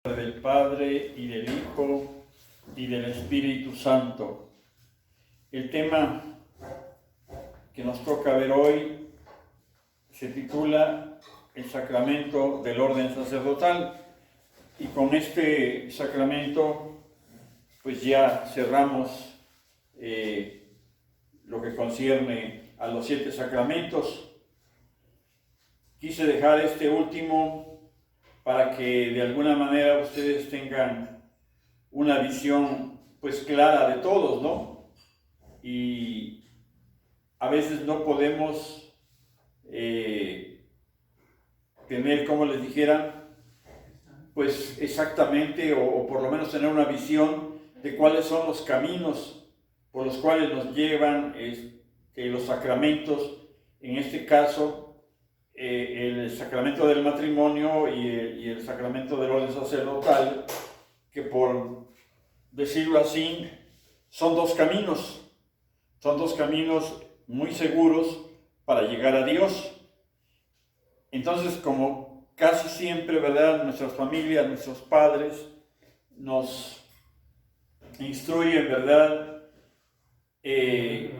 Del Padre y del Hijo y del Espíritu Santo. El tema que nos toca ver hoy se titula el sacramento del orden sacerdotal, y con este sacramento pues ya cerramos lo que concierne a los 7 sacramentos. Quise dejar este último para que de alguna manera ustedes tengan una visión pues clara de todos, ¿no? Y a veces no podemos tener, como les dijera, pues exactamente o por lo menos tener una visión de cuáles son los caminos por los cuales nos llevan los sacramentos, en este caso el sacramento del matrimonio y el sacramento del orden sacerdotal, que por decirlo así, son dos caminos muy seguros para llegar a Dios. Entonces, como casi siempre, ¿verdad?, nuestras familias, nuestros padres nos instruyen, ¿verdad?,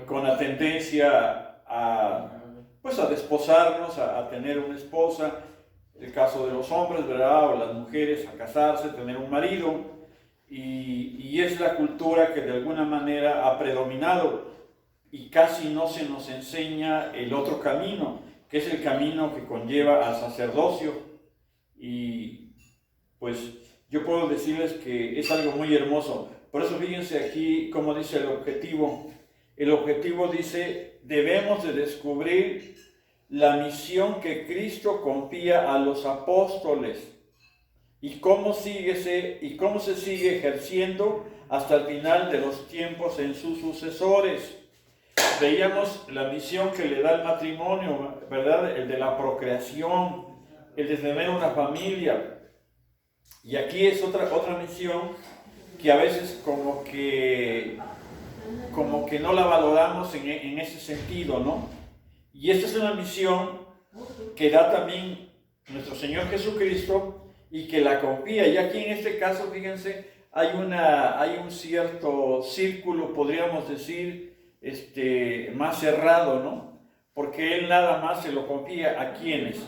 con la tendencia a desposarnos, a tener una esposa, el caso de los hombres, ¿verdad?, o las mujeres, a casarse, tener un marido, y es la cultura que de alguna manera ha predominado, y casi no se nos enseña el otro camino, que es el camino que conlleva al sacerdocio. Y pues yo puedo decirles que es algo muy hermoso. Por eso fíjense aquí cómo dice el objetivo. El objetivo dice: debemos de descubrir la misión que Cristo confía a los apóstoles y cómo se sigue ejerciendo hasta el final de los tiempos en sus sucesores. Veíamos la misión que le da el matrimonio, ¿verdad? El de la procreación, el de tener una familia. Y aquí es otra misión que a veces como que no la valoramos en ese sentido, ¿no? Y esta es una misión que da también nuestro Señor Jesucristo y que la confía. Y aquí en este caso, fíjense, hay un cierto círculo, podríamos decir, más cerrado, ¿no? Porque Él nada más se lo confía ¿a quiénes?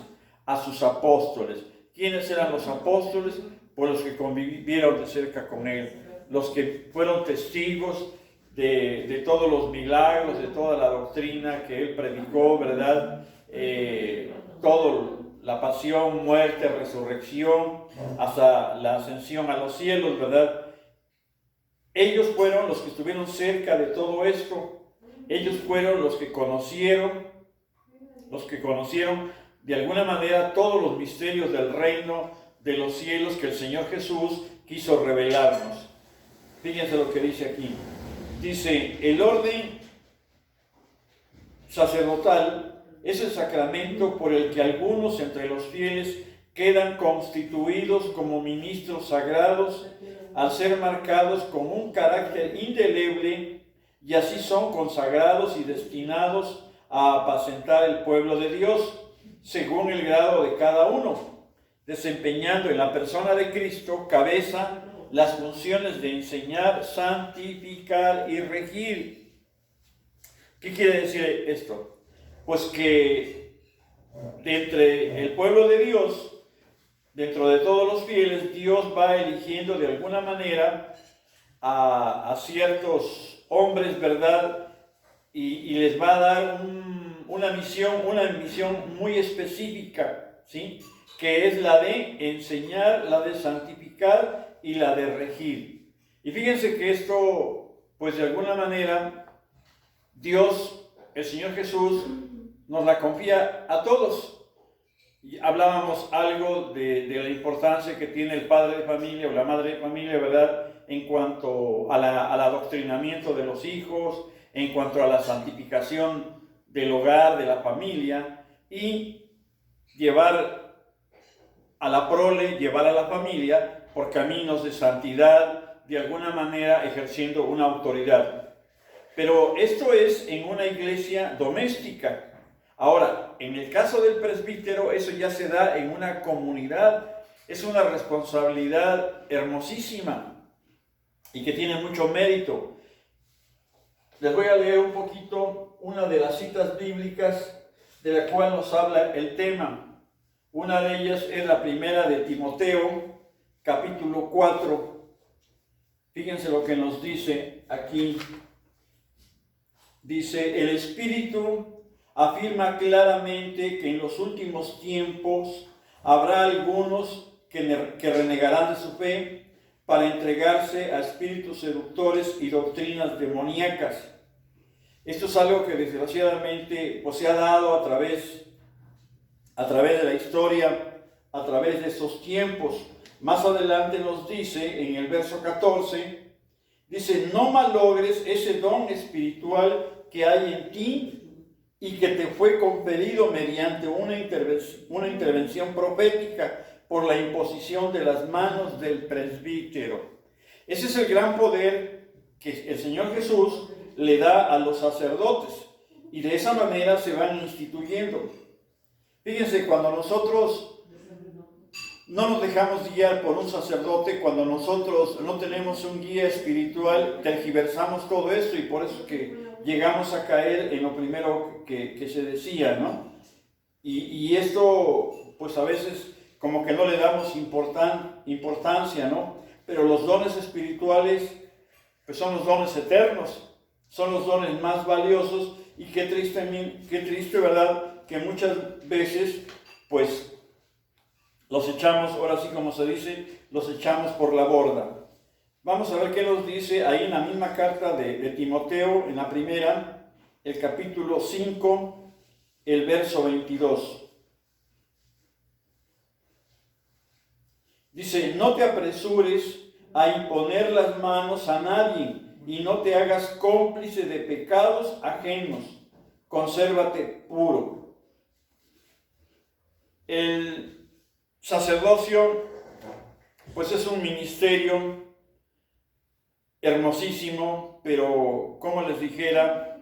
A sus apóstoles. ¿Quiénes eran los apóstoles? Pues los que convivieron de cerca con Él, los que fueron testigos de todos los milagros, de toda la doctrina que Él predicó, ¿verdad? Todo, la pasión, muerte, resurrección, hasta la ascensión a los cielos, ¿verdad? Ellos fueron los que estuvieron cerca de todo esto. Ellos fueron los que conocieron de alguna manera todos los misterios del reino de los cielos que el Señor Jesús quiso revelarnos. Fíjense lo que dice aquí. Dice: el orden sacerdotal es el sacramento por el que algunos entre los fieles quedan constituidos como ministros sagrados al ser marcados con un carácter indeleble, y así son consagrados y destinados a apacentar el pueblo de Dios según el grado de cada uno, desempeñando en la persona de Cristo, cabeza, las funciones de enseñar, santificar y regir. ¿Qué quiere decir esto? Pues que de entre el pueblo de Dios, dentro de todos los fieles, Dios va eligiendo de alguna manera a ciertos hombres, ¿verdad? Y les va a dar una misión muy específica, ¿sí? Que es la de enseñar, la de santificar y la de regir. Y fíjense que esto, pues de alguna manera, Dios, el Señor Jesús, nos la confía a todos. Y hablábamos algo de la importancia que tiene el padre de familia o la madre de familia, ¿verdad?, en cuanto al adoctrinamiento de los hijos, en cuanto a la santificación del hogar, de la familia, y llevar a la prole, llevar a la familia por caminos de santidad, de alguna manera ejerciendo una autoridad. Pero esto es en una iglesia doméstica. Ahora, en el caso del presbítero, eso ya se da en una comunidad es una responsabilidad hermosísima y que tiene mucho mérito. Les voy a leer un poquito una de las citas bíblicas de la cual nos habla el tema. Una de ellas es la primera de Timoteo, capítulo 4. Fíjense lo que nos dice aquí. Dice, el Espíritu afirma claramente que en los últimos tiempos habrá algunos que renegarán de su fe para entregarse a espíritus seductores y doctrinas demoníacas. Esto es algo que desgraciadamente pues, se ha dado a través de la historia, a través de estos tiempos. Más adelante nos dice en el verso 14, dice, no malogres ese don espiritual que hay en ti y que te fue conferido mediante una intervención profética por la imposición de las manos del presbítero. Ese es el gran poder que el Señor Jesús le da a los sacerdotes y de esa manera se van instituyendo. Fíjense, cuando nosotros no nos dejamos guiar por un sacerdote, cuando nosotros no tenemos un guía espiritual, tergiversamos todo esto y por eso es que llegamos a caer en lo primero que se decía, ¿no? Y esto, pues a veces como que no le damos importancia, ¿no? Pero los dones espirituales, pues son los dones eternos, son los dones más valiosos y qué triste, ¿verdad? Que muchas veces, pues, los echamos, ahora sí como se dice, los echamos por la borda. Vamos a ver qué nos dice ahí en la misma carta de Timoteo, en la primera, el capítulo 5, el verso 22. Dice, no te apresures a imponer las manos a nadie y no te hagas cómplice de pecados ajenos. Consérvate puro. El sacerdocio, pues es un ministerio hermosísimo, pero como les dijera,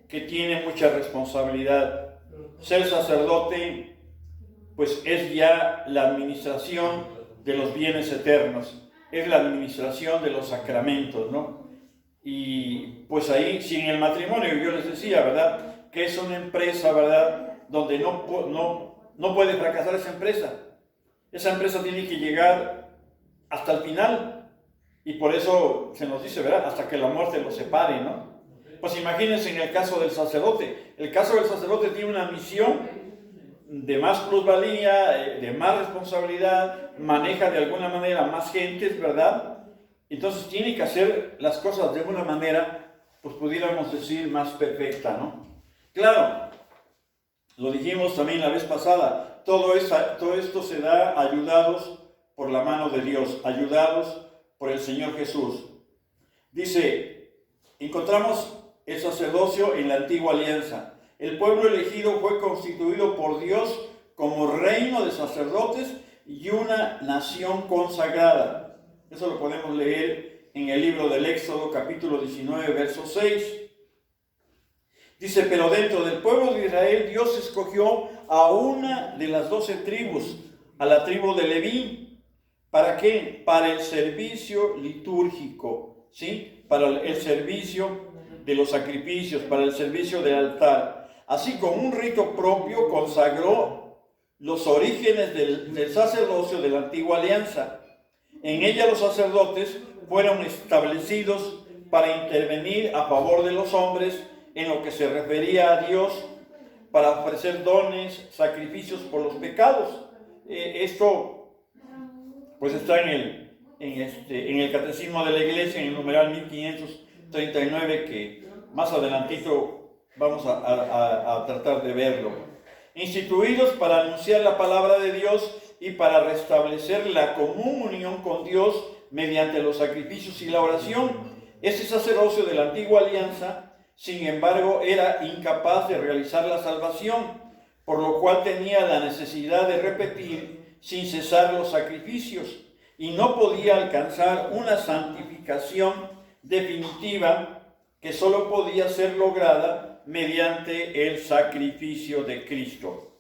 que tiene mucha responsabilidad. Ser sacerdote, pues es ya la administración de los bienes eternos, es la administración de los sacramentos, ¿no? Y pues ahí, si en el matrimonio, yo les decía, ¿verdad? Que es una empresa, ¿verdad? Donde no puede fracasar esa empresa. Esa empresa tiene que llegar hasta el final. Y por eso se nos dice, ¿verdad? Hasta que la muerte los separe, ¿no? Pues imagínense en el caso del sacerdote. El caso del sacerdote tiene una misión de más plusvalía, de más responsabilidad, maneja de alguna manera más gentes, ¿verdad? Entonces tiene que hacer las cosas de una manera, pues pudiéramos decir, más perfecta, ¿no? Claro, lo dijimos también la vez pasada, todo esto se da ayudados por la mano de Dios, ayudados por el Señor Jesús. Dice, encontramos el sacerdocio en la antigua alianza. El pueblo elegido fue constituido por Dios como reino de sacerdotes y una nación consagrada. Eso lo podemos leer en el libro del Éxodo, capítulo 19, verso 6. Dice, pero dentro del pueblo de Israel, Dios escogió a una de las 12 tribus, a la tribu de Leví. ¿Para qué? Para el servicio litúrgico, ¿sí? Para el servicio de los sacrificios, para el servicio del altar. Así como un rito propio consagró los orígenes del sacerdocio de la antigua alianza. En ella los sacerdotes fueron establecidos para intervenir a favor de los hombres en lo que se refería a Dios, para ofrecer dones, sacrificios por los pecados. Esto pues está en el Catecismo de la Iglesia, en el numeral 1539, que más adelantito vamos a tratar de verlo. Instituidos para anunciar la palabra de Dios y para restablecer la común unión con Dios mediante los sacrificios y la oración. Este sacerdocio de la antigua alianza, sin embargo, era incapaz de realizar la salvación, por lo cual tenía la necesidad de repetir sin cesar los sacrificios y no podía alcanzar una santificación definitiva que solo podía ser lograda mediante el sacrificio de Cristo.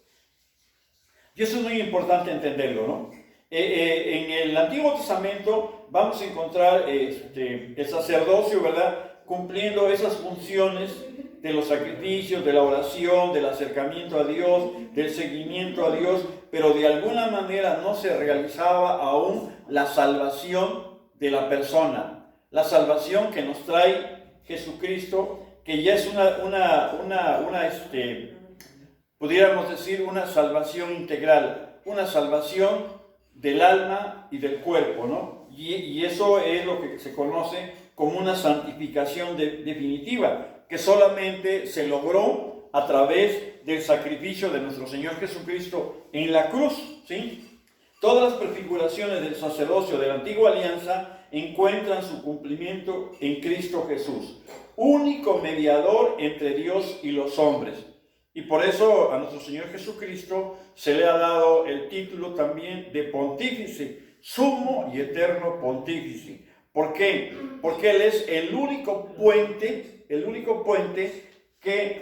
Y eso es muy importante entenderlo, ¿no? En el Antiguo Testamento vamos a encontrar el sacerdocio, ¿verdad?, cumpliendo esas funciones de los sacrificios, de la oración, del acercamiento a Dios, del seguimiento a Dios, pero de alguna manera no se realizaba aún la salvación de la persona, la salvación que nos trae Jesucristo, que ya es pudiéramos decir, una salvación integral, una salvación del alma y del cuerpo, ¿no? Y eso es lo que se conoce como una santificación definitiva, que solamente se logró a través del sacrificio de nuestro Señor Jesucristo en la cruz, ¿sí? Todas las prefiguraciones del sacerdocio de la antigua alianza encuentran su cumplimiento en Cristo Jesús, único mediador entre Dios y los hombres. Y por eso a nuestro Señor Jesucristo se le ha dado el título también de pontífice, sumo y eterno pontífice. ¿Por qué? Porque Él es el único puente que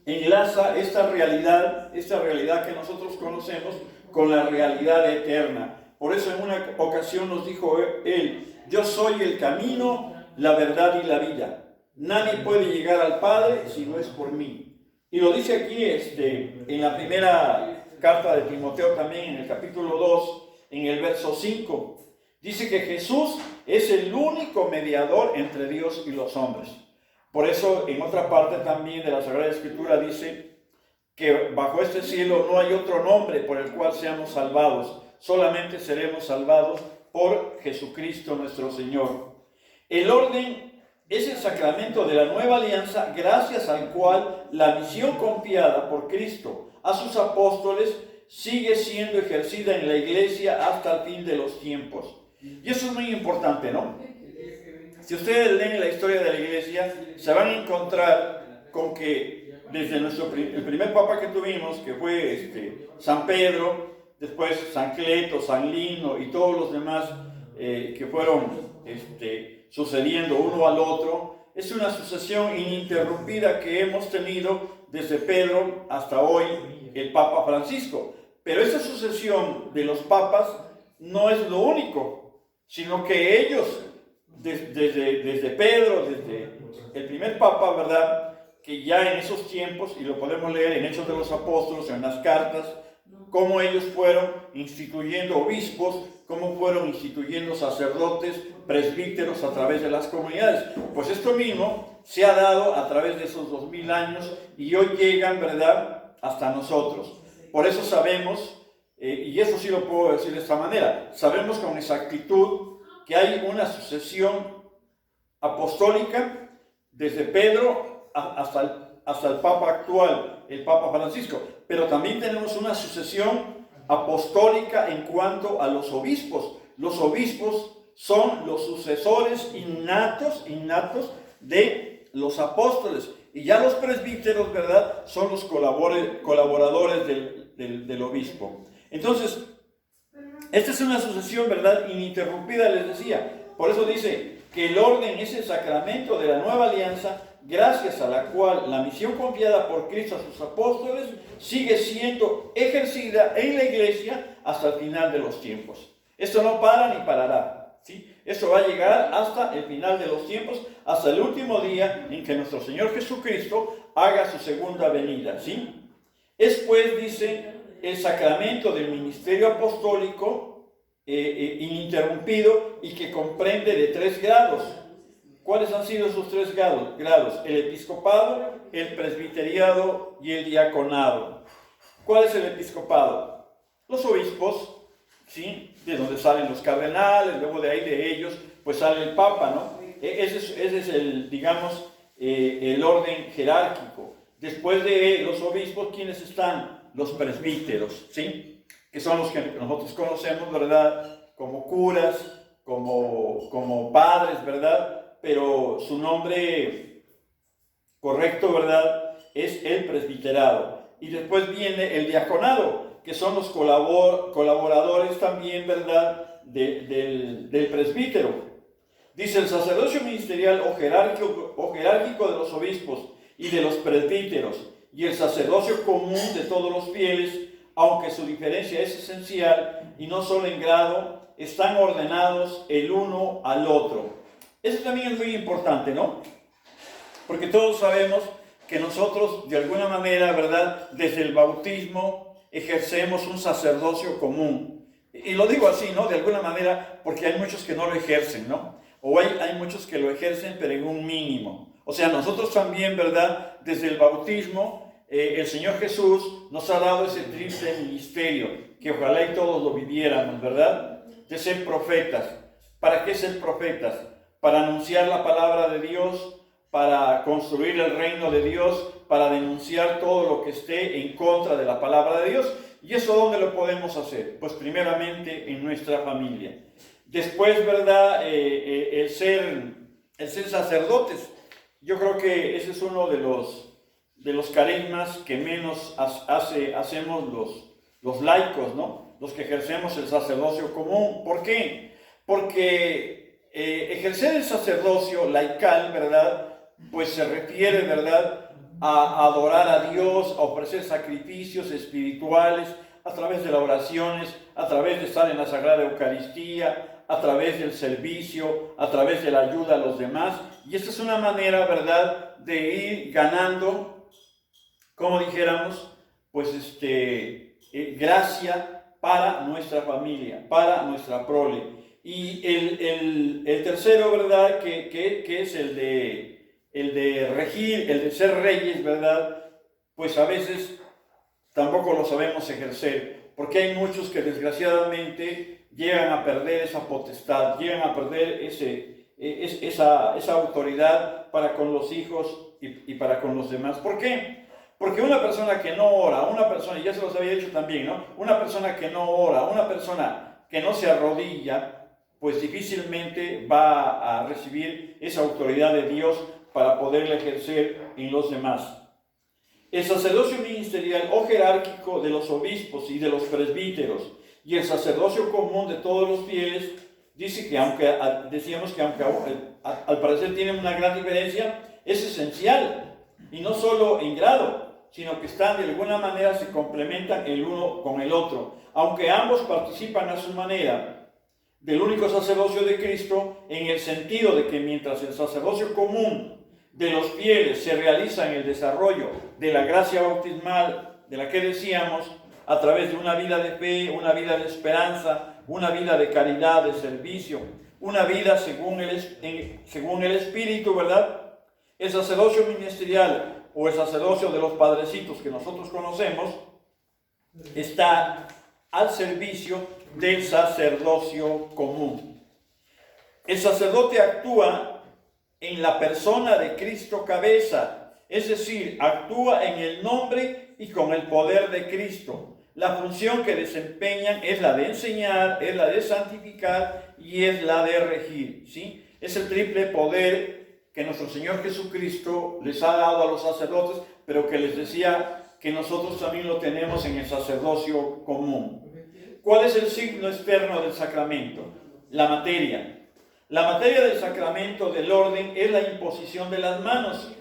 enlaza esta realidad que nosotros conocemos con la realidad eterna. Por eso en una ocasión nos dijo Él: yo soy el camino, la verdad y la vida. Nadie puede llegar al Padre si no es por mí. Y lo dice aquí en la primera carta de Timoteo también, en el capítulo 2, en el verso 5. Dice que Jesús es el único mediador entre Dios y los hombres. Por eso en otra parte también de la Sagrada Escritura dice que bajo este cielo no hay otro nombre por el cual seamos salvados. Solamente seremos salvados por Jesucristo nuestro Señor. El orden es el sacramento de la nueva alianza, gracias al cual la misión confiada por Cristo a sus apóstoles sigue siendo ejercida en la iglesia hasta el fin de los tiempos. Y eso es muy importante, ¿no? Si ustedes leen la historia de la iglesia, se van a encontrar con que desde el primer papa que tuvimos, que fue San Pedro, después San Cleto, San Lino y todos los demás que fueron sucediendo uno al otro, es una sucesión ininterrumpida que hemos tenido desde Pedro hasta hoy el Papa Francisco. Pero esa sucesión de los papas no es lo único, sino que ellos, desde Pedro, desde el primer papa, ¿verdad?, que ya en esos tiempos, y lo podemos leer en Hechos de los Apóstoles, en las cartas, cómo ellos fueron instituyendo obispos, cómo fueron instituyendo sacerdotes, presbíteros a través de las comunidades. Pues esto mismo se ha dado a través de esos 2000 años y hoy llegan, ¿verdad?, hasta nosotros. Por eso sabemos, y eso sí lo puedo decir de esta manera, sabemos con exactitud que hay una sucesión apostólica desde Pedro hasta el Papa actual, el Papa Francisco, pero también tenemos una sucesión apostólica en cuanto a los obispos. Los obispos son los sucesores innatos de los apóstoles, y ya los presbíteros, ¿verdad?, son los colaboradores del obispo. Entonces, esta es una sucesión, ¿verdad?, ininterrumpida, les decía. Por eso dice que el orden es el sacramento de la nueva alianza, gracias a la cual la misión confiada por Cristo a sus apóstoles sigue siendo ejercida en la iglesia hasta el final de los tiempos. Esto no para ni parará, ¿sí? Esto va a llegar hasta el final de los tiempos, hasta el último día en que nuestro Señor Jesucristo haga su segunda venida, ¿sí? Es pues, dice, el sacramento del ministerio apostólico ininterrumpido y que comprende de 3 grados. ¿Cuáles han sido esos 3 grados? El episcopado, el presbiteriado y el diaconado. ¿Cuál es el episcopado? Los obispos, ¿sí?, de donde salen los cardenales, luego de ahí de ellos, pues sale el papa, ¿no? Ese es el, digamos, el orden jerárquico. Después de los obispos, ¿quiénes están? Los presbíteros, ¿sí?, que son los que nosotros conocemos, ¿verdad?, como curas, como padres, ¿verdad?, pero su nombre correcto, ¿verdad?, es el presbiterado. Y después viene el diaconado, que son los colaboradores también, ¿verdad?, del presbítero. Dice: el sacerdocio ministerial o jerárquico de los obispos y de los presbíteros, y el sacerdocio común de todos los fieles, aunque su diferencia es esencial y no solo en grado, están ordenados el uno al otro. Eso también es muy importante, ¿no? Porque todos sabemos que nosotros, de alguna manera, ¿verdad?, desde el bautismo ejercemos un sacerdocio común. Y lo digo así, ¿no?, de alguna manera, porque hay muchos que no lo ejercen, ¿no? O hay muchos que lo ejercen, pero en un mínimo. O sea, nosotros también, ¿verdad?, desde el bautismo, el Señor Jesús nos ha dado ese triple ministerio, que ojalá y todos lo viviéramos, ¿verdad?, de ser profetas. ¿Para qué ser profetas? Para anunciar la palabra de Dios, para construir el reino de Dios, para denunciar todo lo que esté en contra de la palabra de Dios. ¿Y eso dónde lo podemos hacer? Pues primeramente en nuestra familia. Después, ¿verdad?, el ser sacerdotes. Yo creo que ese es uno de los carismas que menos hacemos los laicos, ¿no? Los que ejercemos el sacerdocio común. ¿Por qué? Porque ejercer el sacerdocio laical, ¿verdad?, pues se refiere, ¿verdad?, a adorar a Dios, a ofrecer sacrificios espirituales a través de las oraciones, a través de estar en la Sagrada Eucaristía, a través del servicio, a través de la ayuda a los demás. Y esta es una manera, ¿verdad?, de ir ganando, como dijéramos, pues gracia para nuestra familia, para nuestra prole. Y el tercero, ¿verdad?, que es el de regir, el de ser reyes, ¿verdad?, pues a veces tampoco lo sabemos ejercer, porque hay muchos que desgraciadamente llegan a perder esa potestad, llegan a perder esa autoridad para con los hijos y para con los demás. ¿Por qué? Porque una persona que no ora, una persona, y ya se los había dicho también, ¿no?, una persona que no ora, una persona que no se arrodilla, pues difícilmente va a recibir esa autoridad de Dios para poderla ejercer en los demás. El sacerdocio ministerial o jerárquico de los obispos y de los presbíteros y el sacerdocio común de todos los fieles, dice que decíamos que aunque al parecer tienen una gran diferencia, es esencial, y no solo en grado, sino que están de alguna manera, se complementan el uno con el otro, aunque ambos participan a su manera del único sacerdocio de Cristo, en el sentido de que mientras el sacerdocio común de los fieles se realiza en el desarrollo de la gracia bautismal de la que decíamos, a través de una vida de fe, una vida de esperanza, una vida de caridad, de servicio, una vida según el Espíritu, ¿verdad? El sacerdocio ministerial o el sacerdocio de los padrecitos que nosotros conocemos está al servicio del sacerdocio común. El sacerdote actúa en la persona de Cristo cabeza, es decir, actúa en el nombre y con el poder de Cristo. La función que desempeñan es la de enseñar, es la de santificar y es la de regir, ¿sí? Es el triple poder que nuestro Señor Jesucristo les ha dado a los sacerdotes, pero que les decía que nosotros también lo tenemos en el sacerdocio común. ¿Cuál es el signo externo del sacramento? La materia. La materia del sacramento del orden es la imposición de las manos,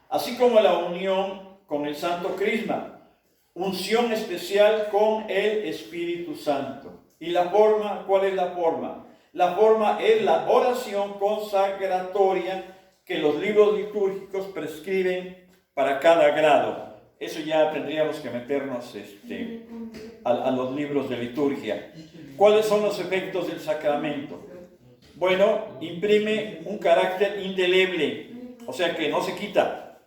así como la unión con el Santo Crisma, unción especial con el Espíritu Santo. ¿Y la forma? ¿Cuál es la forma? La forma es la oración consagratoria que los libros litúrgicos prescriben para cada grado. Eso ya tendríamos que meternos a los libros de liturgia. ¿Cuáles son los efectos del sacramento? Bueno, imprime un carácter indeleble, o sea que no se quita,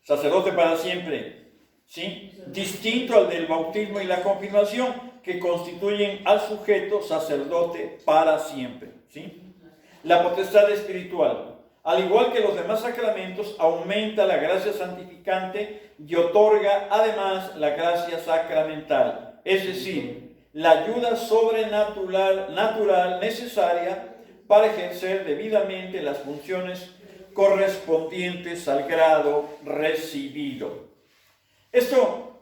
sacerdote para siempre, ¿sí? Distinto al del bautismo y la confirmación, que constituyen al sujeto sacerdote para siempre, ¿sí? La potestad espiritual, al igual que los demás sacramentos, aumenta la gracia santificante y otorga además la gracia sacramental, es decir, la ayuda sobrenatural necesaria para ejercer debidamente las funciones correspondientes al grado recibido. Esto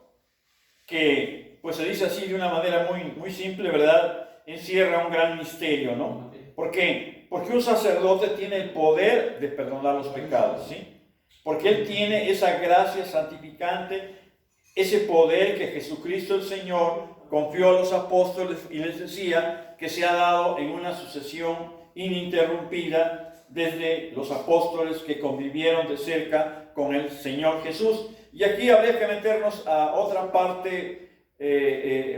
que pues se dice así de una manera muy simple, ¿verdad?, encierra un gran misterio, ¿no? ¿Por qué? Porque un sacerdote tiene el poder de perdonar los pecados, ¿sí? Porque él tiene esa gracia santificante, ese poder que Jesucristo el Señor confió a los apóstoles y les decía que se ha dado en una sucesión ininterrumpida desde los apóstoles que convivieron de cerca con el Señor Jesús. Y aquí habría que meternos a otra parte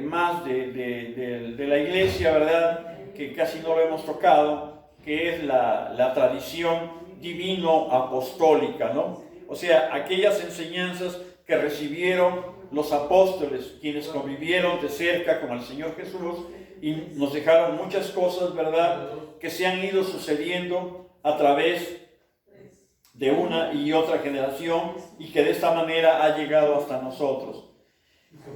más de la iglesia, ¿verdad? Que casi no lo hemos tocado, que es la tradición divino-apostólica, ¿no? O sea, aquellas enseñanzas que recibieron los apóstoles, quienes convivieron de cerca con el Señor Jesús y nos dejaron muchas cosas, ¿verdad?, que se han ido sucediendo a través de una y otra generación y que de esta manera ha llegado hasta nosotros.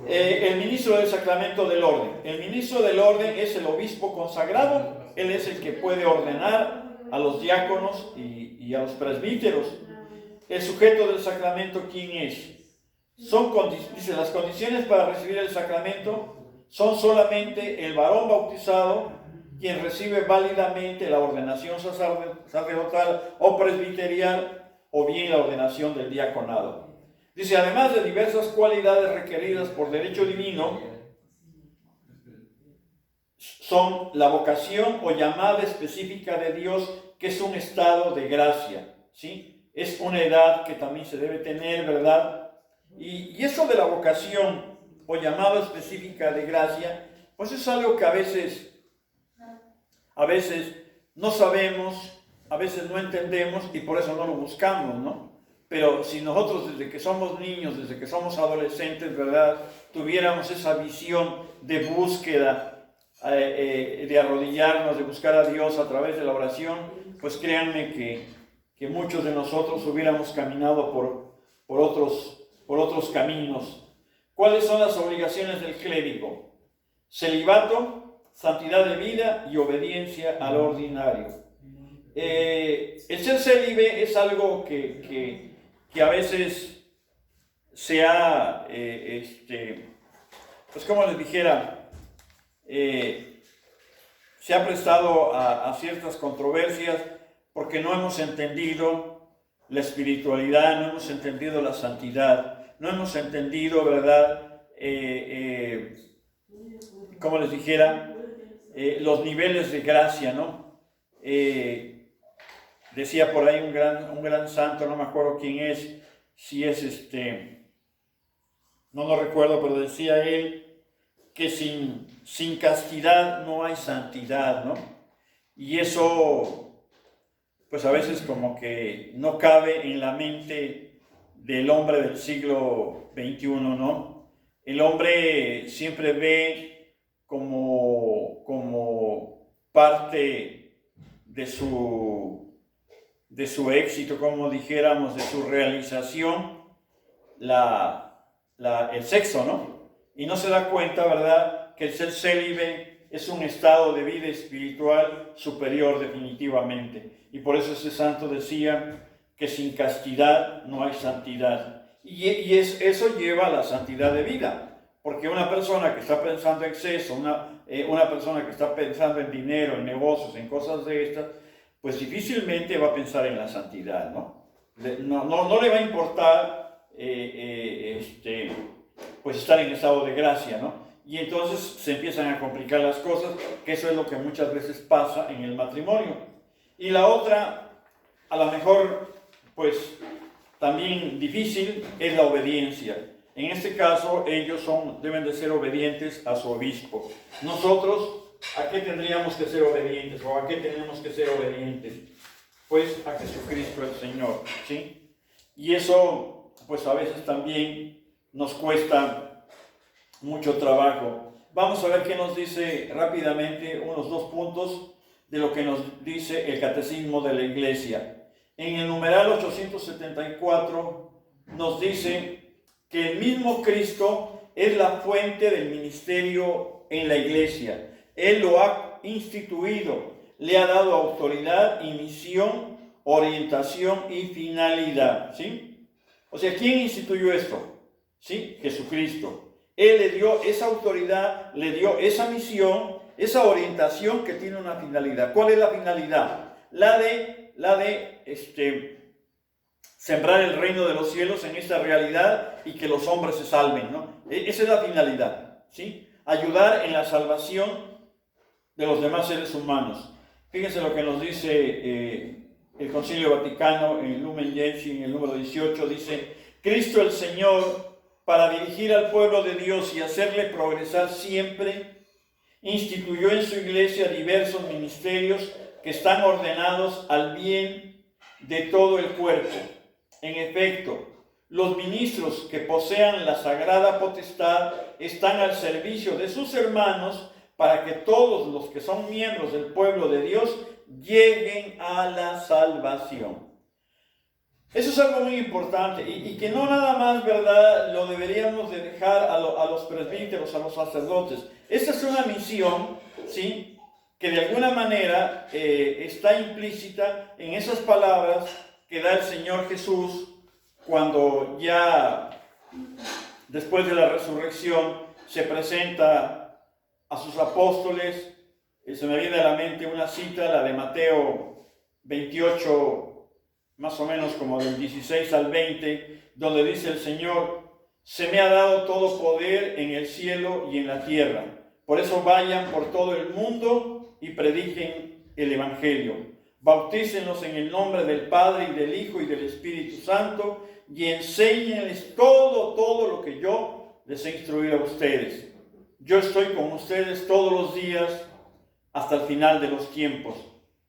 El ministro del sacramento del orden. El ministro del orden es el obispo consagrado. Él es el que puede ordenar a los diáconos y a los presbíteros. El sujeto del sacramento, ¿quién es? Dice, las condiciones para recibir el sacramento son solamente el varón bautizado, quien recibe válidamente la ordenación sacerdotal o presbiterial, o bien la ordenación del diaconado. Dice, además de diversas cualidades requeridas por derecho divino, son la vocación o llamada específica de Dios, que es un estado de gracia, ¿sí? Es una edad que también se debe tener, ¿verdad? Y eso de la vocación o llamada específica de gracia, pues es algo que a veces no sabemos, a veces no entendemos y por eso no lo buscamos, ¿no? Pero si nosotros desde que somos niños, desde que somos adolescentes, ¿verdad?, tuviéramos esa visión de búsqueda, de arrodillarnos, de buscar a Dios a través de la oración, pues créanme que muchos de nosotros hubiéramos caminado por otros caminos. ¿Cuáles son las obligaciones del clérigo? Celibato, santidad de vida y obediencia al ordinario. El ser célibe es algo que a veces se ha, pues como les dijera, se ha prestado a ciertas controversias porque no hemos entendido la espiritualidad, no hemos entendido la santidad, no hemos entendido, ¿verdad?, como les dijera, los niveles de gracia, ¿no? Decía por ahí un gran santo, no me acuerdo quién es, si es no lo recuerdo, pero decía él que sin castidad no hay santidad, ¿no? Y eso, pues a veces como que no cabe en la mente del hombre del siglo XXI, ¿no? El hombre siempre ve como parte de su éxito, como dijéramos, de su realización, el sexo, ¿no? Y no se da cuenta, ¿verdad?, que el ser célibe es un estado de vida espiritual superior definitivamente. Y por eso ese santo decía que sin castidad no hay santidad. Y eso lleva a la santidad de vida. Porque una persona que está pensando en exceso, una persona que está pensando en dinero, en negocios, en cosas de estas, pues difícilmente va a pensar en la santidad, ¿no? No le va a importar pues estar en estado de gracia, ¿no? Y entonces se empiezan a complicar las cosas, que eso es lo que muchas veces pasa en el matrimonio. Y la otra, a lo mejor, pues también difícil, es la obediencia. En este caso, ellos deben de ser obedientes a su obispo. Nosotros, ¿a qué tendríamos que ser obedientes? ¿O a qué tenemos que ser obedientes? Pues a Jesucristo el Señor, ¿sí? Y eso, pues a veces también nos cuesta mucho trabajo. Vamos a ver qué nos dice rápidamente unos 2 puntos de lo que nos dice el Catecismo de la Iglesia. En el numeral 874 nos dice que el mismo Cristo es la fuente del ministerio en la Iglesia. Él lo ha instituido, le ha dado autoridad y misión, orientación y finalidad, ¿sí? O sea, ¿quién instituyó esto? ¿Sí? Jesucristo. Él le dio esa autoridad, le dio esa misión, esa orientación que tiene una finalidad. ¿Cuál es la finalidad? La de sembrar el reino de los cielos en esta realidad y que los hombres se salven, ¿no? Esa es la finalidad, ¿sí? ayudar en la salvación de los demás seres humanos. Fíjense lo que nos dice el Concilio Vaticano en Lumen Gentium, en el número 18, dice: Cristo el Señor, para dirigir al pueblo de Dios y hacerle progresar siempre, instituyó en su iglesia diversos ministerios que están ordenados al bien de todo el cuerpo. En efecto, los ministros que posean la sagrada potestad están al servicio de sus hermanos para que todos los que son miembros del pueblo de Dios lleguen a la salvación. Eso es algo muy importante y que no nada más, ¿verdad?, lo deberíamos de dejar a los presbíteros, a los sacerdotes. Esta es una misión, ¿sí?, que de alguna manera está implícita en esas palabras que da el Señor Jesús cuando ya después de la resurrección se presenta a sus apóstoles. Se me viene a la mente una cita, la de Mateo 28, más o menos como del 16 al 20, donde dice el Señor: se me ha dado todo poder en el cielo y en la tierra. Por eso vayan por todo el mundo y prediquen el Evangelio. Bautícenlos en el nombre del Padre y del Hijo y del Espíritu Santo y enséñenles todo lo que yo les he instruido a ustedes. Yo estoy con ustedes todos los días hasta el final de los tiempos.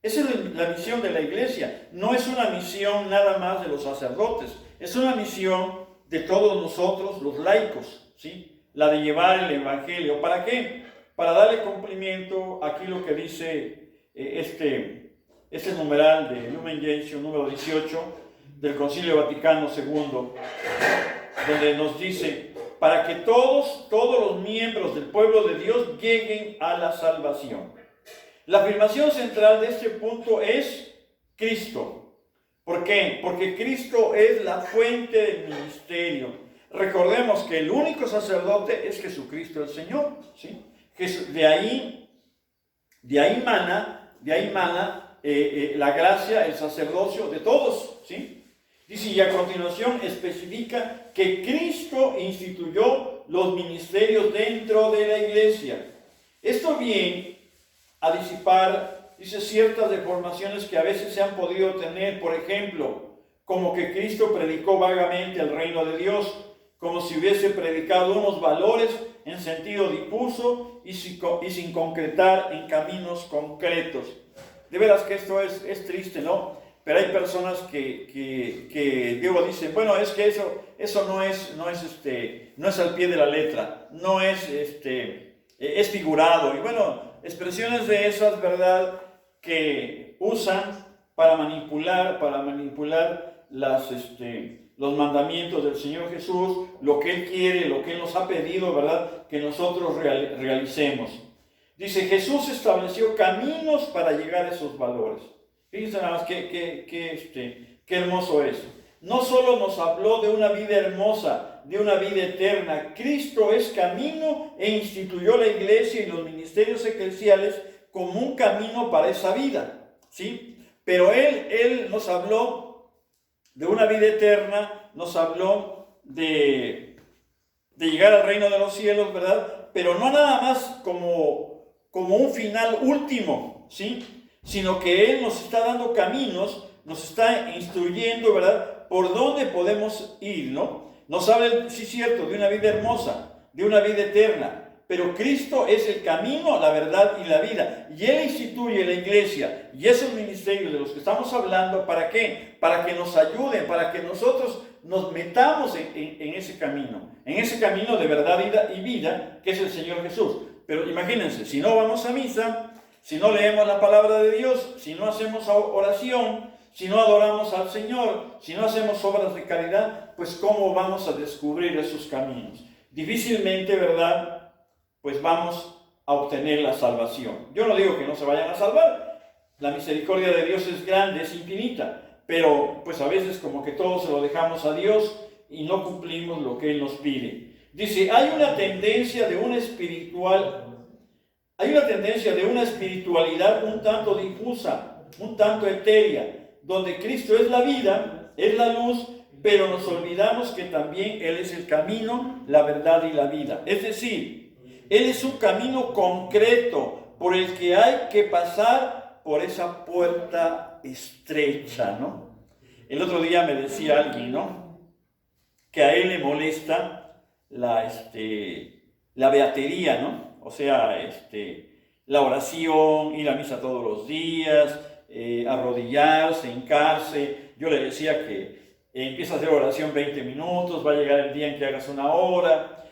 Esa es la misión de la iglesia. No es una misión nada más de los sacerdotes. Es una misión de todos nosotros, los laicos, ¿sí? La de llevar el Evangelio. ¿Para qué? Para darle cumplimiento aquí lo que dice este numeral de Lumen Gentium número 18 del Concilio Vaticano II, donde nos dice: para que todos los miembros del pueblo de Dios lleguen a la salvación. La afirmación central de este punto es Cristo. ¿Por qué? Porque Cristo es la fuente del ministerio. Recordemos que el único sacerdote es Jesucristo el Señor, ¿sí? De ahí mana la gracia, el sacerdocio de todos, ¿sí? Dice, y a continuación especifica que Cristo instituyó los ministerios dentro de la iglesia. Esto viene a disipar, dice, ciertas deformaciones que a veces se han podido tener, por ejemplo, como que Cristo predicó vagamente el reino de Dios, como si hubiese predicado unos valores en sentido difuso y sin concretar en caminos concretos. De veras que esto es triste, ¿no? Pero hay personas que Diego dice: bueno, es que eso no es al pie de la letra, no es es figurado. Y bueno, expresiones de esas, ¿verdad?, que usan para manipular los mandamientos del Señor Jesús, lo que Él quiere, lo que Él nos ha pedido, ¿verdad?, que nosotros realicemos. Dice: Jesús estableció caminos para llegar a esos valores. Fíjense nada más qué hermoso es. No solo nos habló de una vida hermosa, de una vida eterna. Cristo es camino e instituyó la iglesia y los ministerios eclesiales como un camino para esa vida, ¿sí? Pero Él nos habló de una vida eterna, nos habló de llegar al reino de los cielos, ¿verdad? Pero no nada más como un final último, ¿sí?, sino que Él nos está dando caminos, nos está instruyendo, ¿verdad?, por dónde podemos ir, ¿no? Nos habla, sí, cierto, de una vida hermosa, de una vida eterna, pero Cristo es el camino, la verdad y la vida, y Él instituye la iglesia y esos ministerios de los que estamos hablando. ¿Para qué? Para que nos ayuden, para que nosotros nos metamos en ese camino de verdad y vida, que es el Señor Jesús. Pero imagínense, si no vamos a misa, si no leemos la palabra de Dios, si no hacemos oración, si no adoramos al Señor, si no hacemos obras de caridad, pues ¿cómo vamos a descubrir esos caminos? Difícilmente, ¿verdad?, pues vamos a obtener la salvación. Yo no digo que no se vayan a salvar. La misericordia de Dios es grande, es infinita, pero pues a veces como que todo se lo dejamos a Dios y no cumplimos lo que Él nos pide. Dice, hay una tendencia de una espiritualidad un tanto difusa, un tanto etérea, donde Cristo es la vida, es la luz, pero nos olvidamos que también Él es el camino, la verdad y la vida. Es decir, Él es un camino concreto por el que hay que pasar por esa puerta estrecha, ¿no? El otro día me decía alguien, ¿no?, que a él le molesta la beatería, ¿no? O sea, la oración, ir a misa todos los días, arrodillarse, hincarse. Yo le decía que empieza a hacer oración 20 minutos, va a llegar el día en que hagas 1 hora,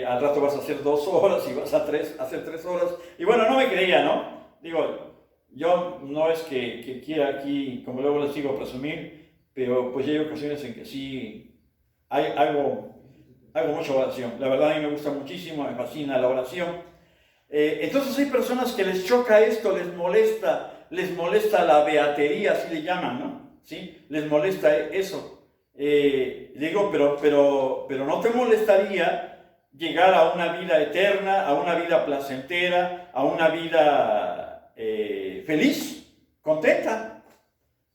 al rato vas a hacer 2 horas y vas a hacer 3 horas. Y bueno, no me creía, ¿no? Digo, yo no es que quiera aquí, como luego les digo, presumir, pero pues ya hay ocasiones en que sí hago mucha oración. La verdad a mí me gusta muchísimo, me fascina la oración. Entonces hay personas que les choca esto, les molesta la beatería, así le llaman, ¿no? ¿Sí? Les molesta eso. Digo, pero ¿no te molestaría llegar a una vida eterna, a una vida placentera, a una vida feliz, contenta?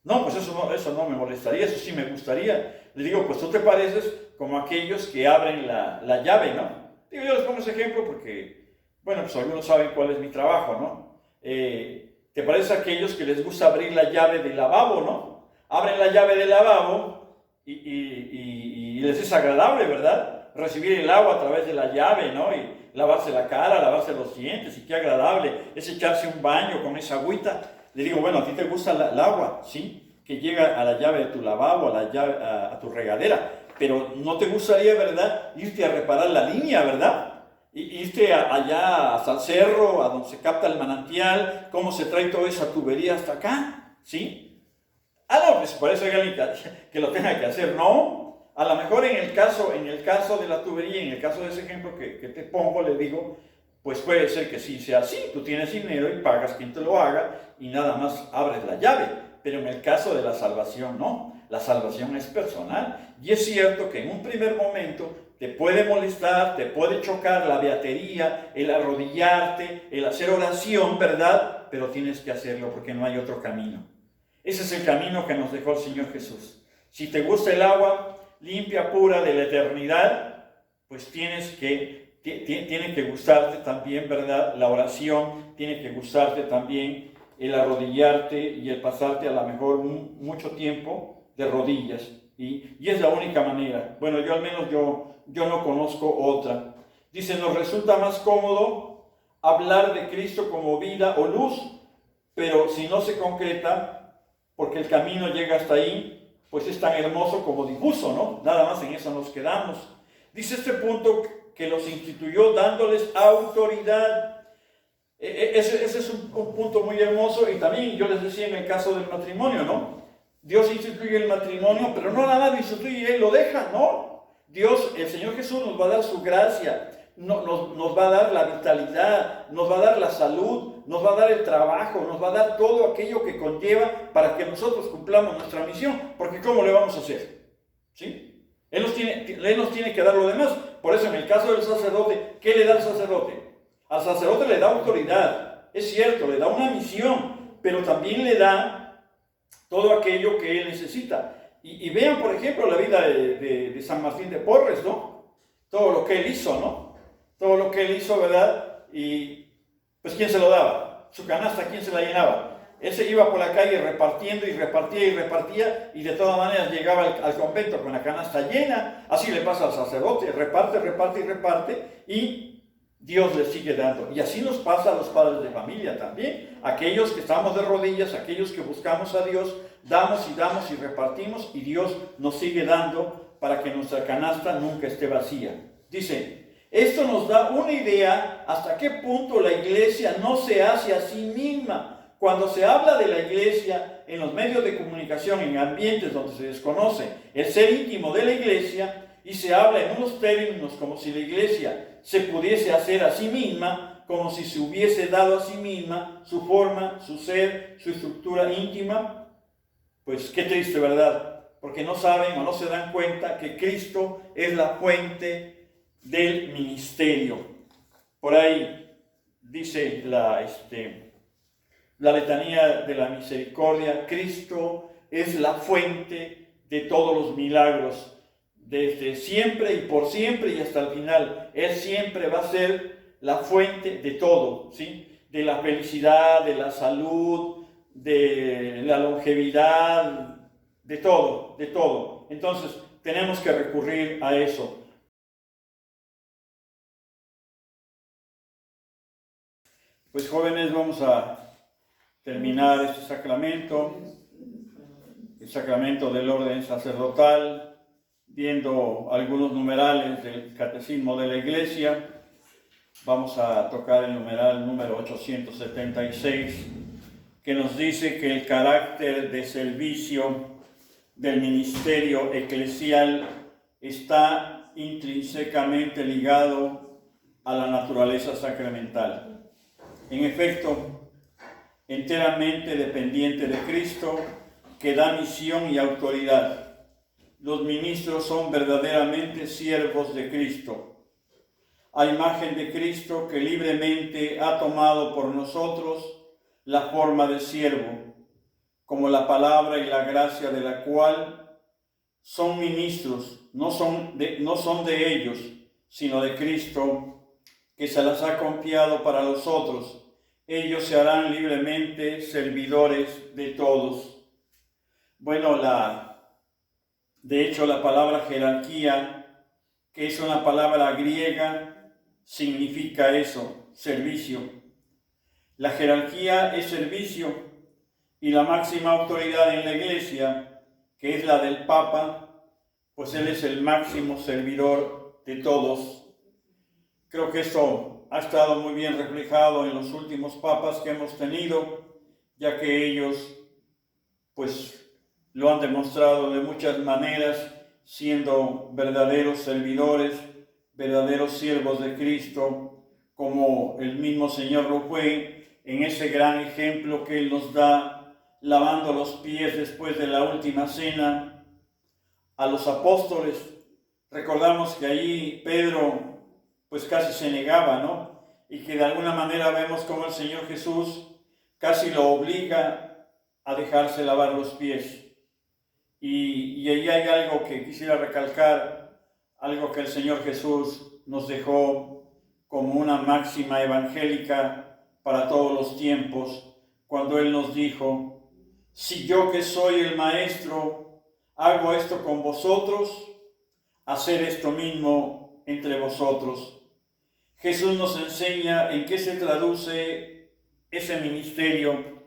No, pues eso no me molestaría, eso sí me gustaría. Le digo, pues tú te pareces como aquellos que abren la llave, ¿no? Digo, yo les pongo ese ejemplo porque, bueno, pues algunos saben cuál es mi trabajo, ¿no? Te pareces a aquellos que les gusta abrir la llave del lavabo, ¿no? Abren la llave del lavabo y les es agradable, ¿verdad? Recibir el agua a través de la llave, ¿no? Y lavarse la cara, lavarse los dientes, y qué agradable es echarse un baño con esa agüita. Le digo, bueno, a ti te gusta el agua, ¿sí?, que llega a la llave de tu lavabo, a tu regadera, pero no te gustaría, ¿verdad?, irte a reparar la línea, ¿verdad? Irte allá hasta el cerro, a donde se capta el manantial, cómo se trae toda esa tubería hasta acá, ¿sí? No, pues por eso hay alguien que lo tenga que hacer, ¿no? A lo mejor en el caso de la tubería, en el caso de ese ejemplo que te pongo, le digo, pues puede ser que sí sea así, tú tienes dinero y pagas quien te lo haga y nada más abres la llave, pero en el caso de la salvación no, la salvación es personal, y es cierto que en un primer momento te puede molestar, te puede chocar la beatería, el arrodillarte, el hacer oración, ¿verdad? Pero tienes que hacerlo porque no hay otro camino. Ese es el camino que nos dejó el Señor Jesús. Si te gusta el agua limpia, pura de la eternidad, pues tiene que gustarte también, ¿verdad?, la oración, tiene que gustarte también el arrodillarte y el pasarte a lo mejor mucho tiempo de rodillas. Y es la única manera. Bueno, yo al menos yo no conozco otra. Dice, nos resulta más cómodo hablar de Cristo como vida o luz, pero si no se concreta, porque el camino llega hasta ahí, pues es tan hermoso como difuso, ¿no? Nada más en eso nos quedamos. Dice este punto que los instituyó dándoles autoridad. Ese es un punto muy hermoso, y también yo les decía en el caso del matrimonio, ¿no? Dios instituye el matrimonio, pero no nada lo instituye, Él lo deja, ¿no? Dios, el Señor Jesús nos va a dar su gracia, nos va a dar la vitalidad, nos va a dar la salud, nos va a dar el trabajo, nos va a dar todo aquello que conlleva para que nosotros cumplamos nuestra misión, porque ¿cómo le vamos a hacer? ¿Sí? Él nos tiene que dar lo demás. Por eso en el caso del sacerdote, ¿qué le da al sacerdote? Al sacerdote le da autoridad, es cierto, le da una misión, pero también le da todo aquello que él necesita. Y vean, por ejemplo, la vida de San Martín de Porres, ¿no? Todo lo que él hizo, ¿no? Todo lo que él hizo, ¿verdad? Y pues ¿quién se lo daba? Su canasta, ¿quién se la llenaba? Él se iba por la calle repartiendo y repartía, y de todas maneras llegaba al convento con la canasta llena. Así le pasa al sacerdote, reparte, y Dios le sigue dando. Y así nos pasa a los padres de familia también. Aquellos que estamos de rodillas, aquellos que buscamos a Dios, damos y repartimos, y Dios nos sigue dando para que nuestra canasta nunca esté vacía. Dice, esto nos da una idea hasta qué punto la iglesia no se hace a sí misma. Cuando se habla de la iglesia en los medios de comunicación, en ambientes donde se desconoce el ser íntimo de la iglesia, y se habla en unos términos como si la iglesia se pudiese hacer a sí misma, como si se hubiese dado a sí misma su forma, su ser, su estructura íntima, pues qué triste, ¿verdad? Porque no saben o no se dan cuenta que Cristo es la fuente del ministerio. Por ahí dice la letanía de la misericordia, Cristo es la fuente de todos los milagros, desde siempre y por siempre y hasta el final. Él siempre va a ser la fuente de todo, ¿sí? De la felicidad, de la salud, de la longevidad, de todo, de todo. Entonces, tenemos que recurrir a eso. Pues jóvenes, vamos a terminar este sacramento, el sacramento del orden sacerdotal, viendo algunos numerales del Catecismo de la Iglesia. Vamos a tocar el numeral número 876, que nos dice que el carácter de servicio del ministerio eclesial está intrínsecamente ligado a la naturaleza sacramental. En efecto, enteramente dependiente de Cristo, que da misión y autoridad. Los ministros son verdaderamente siervos de Cristo, a imagen de Cristo que libremente ha tomado por nosotros la forma de siervo, como la palabra y la gracia de la cual son ministros, no son de ellos, sino de Cristo, que se las ha confiado para los otros. Ellos se harán libremente servidores de todos. Bueno, de hecho la palabra jerarquía, que es una palabra griega, significa eso, servicio. La jerarquía es servicio y la máxima autoridad en la Iglesia, que es la del Papa, pues él es el máximo servidor de todos. Creo que esto ha estado muy bien reflejado en los últimos papas que hemos tenido, ya que ellos pues lo han demostrado de muchas maneras, siendo verdaderos servidores, verdaderos siervos de Cristo, como el mismo Señor lo fue en ese gran ejemplo que Él nos da, lavando los pies después de la última cena a los apóstoles. Recordamos que allí Pedro pues casi se negaba, ¿no? Y que de alguna manera vemos como el Señor Jesús casi lo obliga a dejarse lavar los pies. Y ahí hay algo que quisiera recalcar, algo que el Señor Jesús nos dejó como una máxima evangélica para todos los tiempos, cuando Él nos dijo: si yo que soy el Maestro hago esto con vosotros, haced esto mismo entre vosotros. Jesús nos enseña en qué se traduce ese ministerio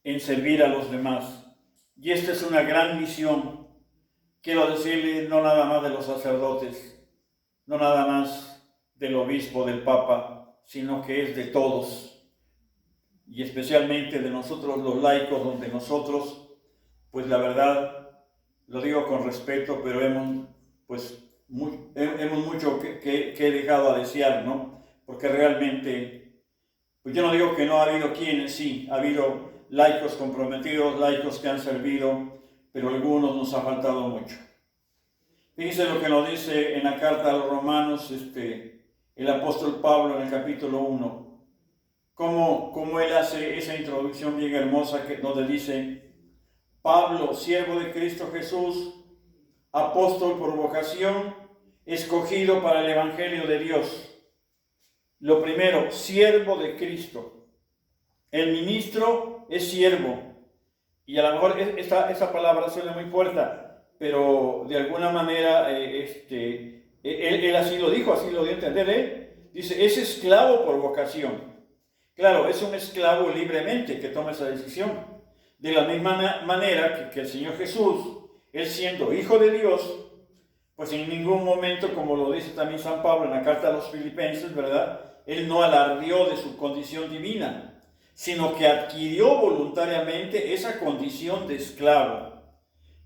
en servir a los demás. Y esta es una gran misión. Quiero decirle, no nada más de los sacerdotes, no nada más del obispo, del papa, sino que es de todos. Y especialmente de nosotros los laicos, donde nosotros, pues la verdad, lo digo con respeto, pero hemos mucho que dejado a desear, ¿no? Porque realmente, pues yo no digo que no ha habido quienes, sí, ha habido laicos comprometidos, laicos que han servido, pero a algunos nos ha faltado mucho. Fíjense lo que nos dice en la carta a los Romanos el apóstol Pablo en el capítulo 1, cómo él hace esa introducción bien hermosa donde dice: Pablo, siervo de Cristo Jesús, apóstol por vocación, escogido para el Evangelio de Dios. Lo primero, siervo de Cristo. El ministro es siervo. Y a lo mejor esa palabra suena muy fuerte, pero de alguna manera él así lo dijo, así lo dio a entender él. Dice, es esclavo por vocación. Claro, es un esclavo libremente que toma esa decisión. De la misma manera que el Señor Jesús, Él siendo Hijo de Dios, pues en ningún momento, como lo dice también San Pablo en la carta a los Filipenses, ¿verdad? Él no alardeó de su condición divina, sino que adquirió voluntariamente esa condición de esclavo.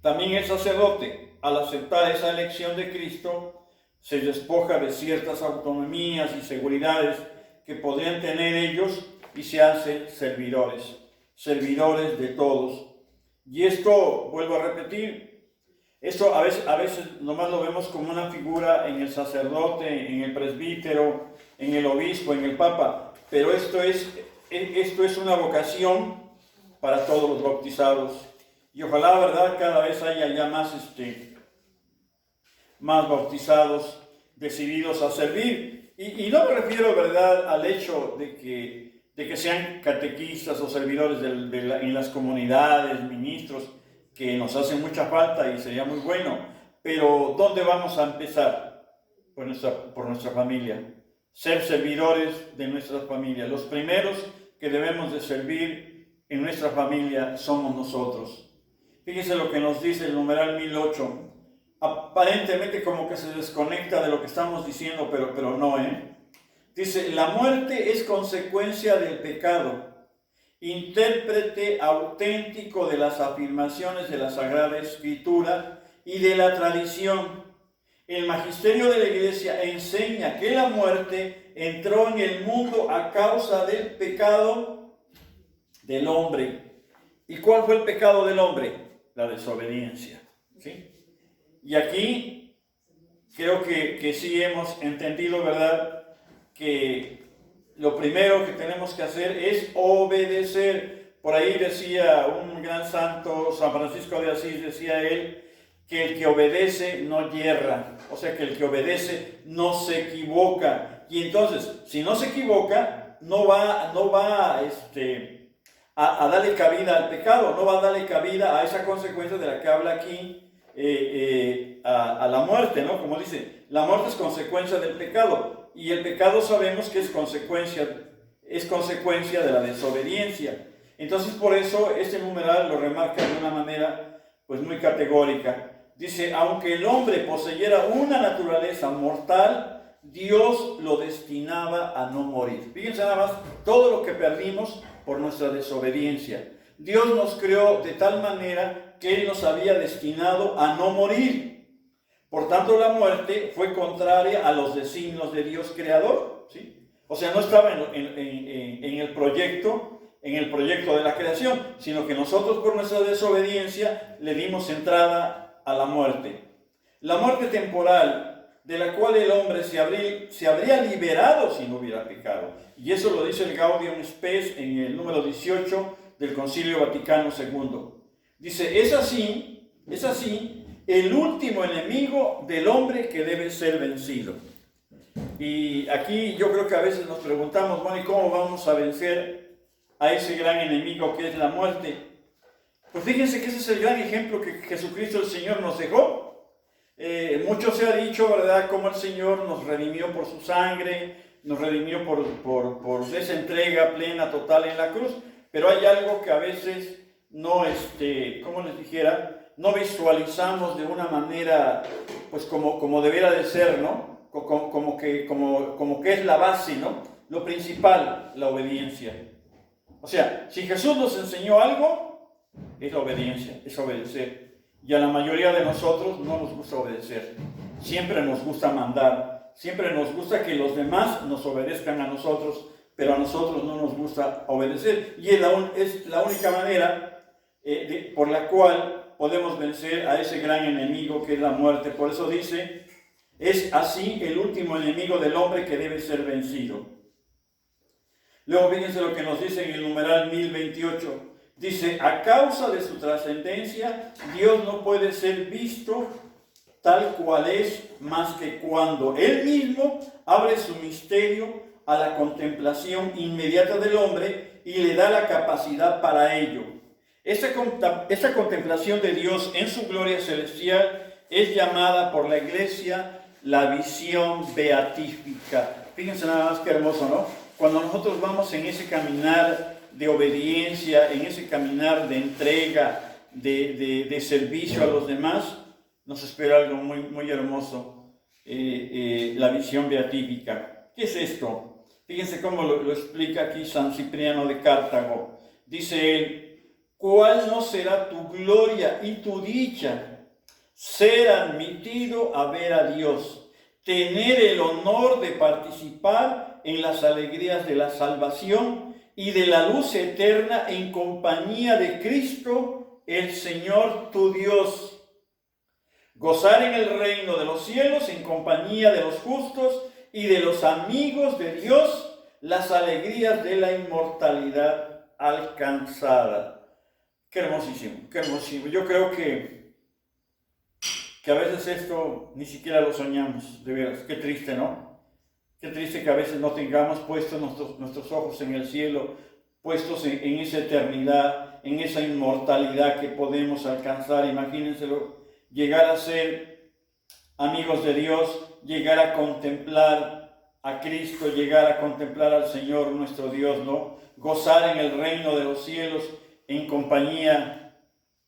También el sacerdote, al aceptar esa elección de Cristo, se despoja de ciertas autonomías y seguridades que podrían tener ellos y se hace servidores de todos. Y esto, vuelvo a repetir, esto a veces nomás lo vemos como una figura en el sacerdote, en el presbítero, en el obispo, en el papa, pero esto es una vocación para todos los bautizados. Y ojalá, ¿verdad?, cada vez haya ya más bautizados decididos a servir. Y no me refiero, ¿verdad?, al hecho de que sean catequistas o servidores en las comunidades, ministros, que nos hacen mucha falta y sería muy bueno, pero ¿dónde vamos a empezar? Por nuestra familia. Ser servidores de nuestra familia. Los primeros que debemos de servir en nuestra familia somos nosotros. Fíjense lo que nos dice el numeral 1008. Aparentemente como que se desconecta de lo que estamos diciendo, pero no, ¿eh? Dice, la muerte es consecuencia del pecado, intérprete auténtico de las afirmaciones de la Sagrada Escritura y de la tradición. El magisterio de la Iglesia enseña que la muerte entró en el mundo a causa del pecado del hombre. ¿Y cuál fue el pecado del hombre? La desobediencia, ¿sí? Y aquí creo que sí hemos entendido, ¿verdad?, que lo primero que tenemos que hacer es obedecer. Por ahí decía un gran santo, San Francisco de Asís, decía él, que el que obedece no yerra, o sea que el que obedece no se equivoca. Y entonces, si no se equivoca, no va a darle cabida al pecado, no va a darle cabida a esa consecuencia de la que habla aquí, a la muerte, ¿no? Como dice, la muerte es consecuencia del pecado, y el pecado sabemos que es consecuencia de la desobediencia. Entonces, por eso este numeral lo remarca de una manera pues muy categórica. Dice, aunque el hombre poseyera una naturaleza mortal, Dios lo destinaba a no morir. Fíjense nada más todo lo que perdimos por nuestra desobediencia. Dios nos creó de tal manera que Él nos había destinado a no morir. Por tanto, la muerte fue contraria a los designios de Dios creador, ¿sí? O sea, no estaba en el proyecto de la creación, sino que nosotros por nuestra desobediencia le dimos entrada a la muerte. La muerte temporal, de la cual el hombre se habría liberado si no hubiera pecado. Y eso lo dice el Gaudium Spes en el número 18 del Concilio Vaticano II. Dice, es así el último enemigo del hombre que debe ser vencido. Y aquí yo creo que a veces nos preguntamos, bueno, ¿y cómo vamos a vencer a ese gran enemigo que es la muerte? Pues fíjense que ese es el gran ejemplo que Jesucristo el Señor nos dejó. Mucho se ha dicho, ¿verdad?, cómo el Señor nos redimió por su sangre, nos redimió por esa entrega plena, total en la cruz, pero hay algo que a veces no, ¿cómo les dijera?, no visualizamos de una manera, pues como debiera de ser, ¿no? Como que es la base, ¿no? Lo principal, la obediencia. O sea, si Jesús nos enseñó algo, es la obediencia, es obedecer. Y a la mayoría de nosotros no nos gusta obedecer. Siempre nos gusta mandar, siempre nos gusta que los demás nos obedezcan a nosotros, pero a nosotros no nos gusta obedecer. Y es la única manera por la cual podemos vencer a ese gran enemigo que es la muerte. Por eso dice, es así el último enemigo del hombre que debe ser vencido. Luego fíjense lo que nos dice en el numeral 1028. Dice, a causa de su trascendencia, Dios no puede ser visto tal cual es, más que cuando Él mismo abre su misterio a la contemplación inmediata del hombre y le da la capacidad para ello. Esta contemplación de Dios en su gloria celestial es llamada por la Iglesia la visión beatífica. Fíjense nada más que hermoso, ¿no? Cuando nosotros vamos en ese caminar de obediencia, en ese caminar de entrega, de servicio a los demás, nos espera algo muy, muy hermoso, la visión beatífica. ¿Qué es esto? Fíjense cómo lo explica aquí San Cipriano de Cartago. Dice él, ¿cuál no será tu gloria y tu dicha? Ser admitido a ver a Dios, tener el honor de participar en las alegrías de la salvación y de la luz eterna en compañía de Cristo, el Señor tu Dios. Gozar en el reino de los cielos en compañía de los justos y de los amigos de Dios, las alegrías de la inmortalidad alcanzada. Qué hermosísimo, qué hermosísimo. Yo creo que a veces esto ni siquiera lo soñamos, de veras. Qué triste, ¿no? Qué triste que a veces no tengamos puestos nuestros ojos en el cielo, puestos en esa eternidad, en esa inmortalidad que podemos alcanzar. Imagínenselo, llegar a ser amigos de Dios, llegar a contemplar a Cristo, llegar a contemplar al Señor nuestro Dios, ¿no? Gozar en el reino de los cielos en compañía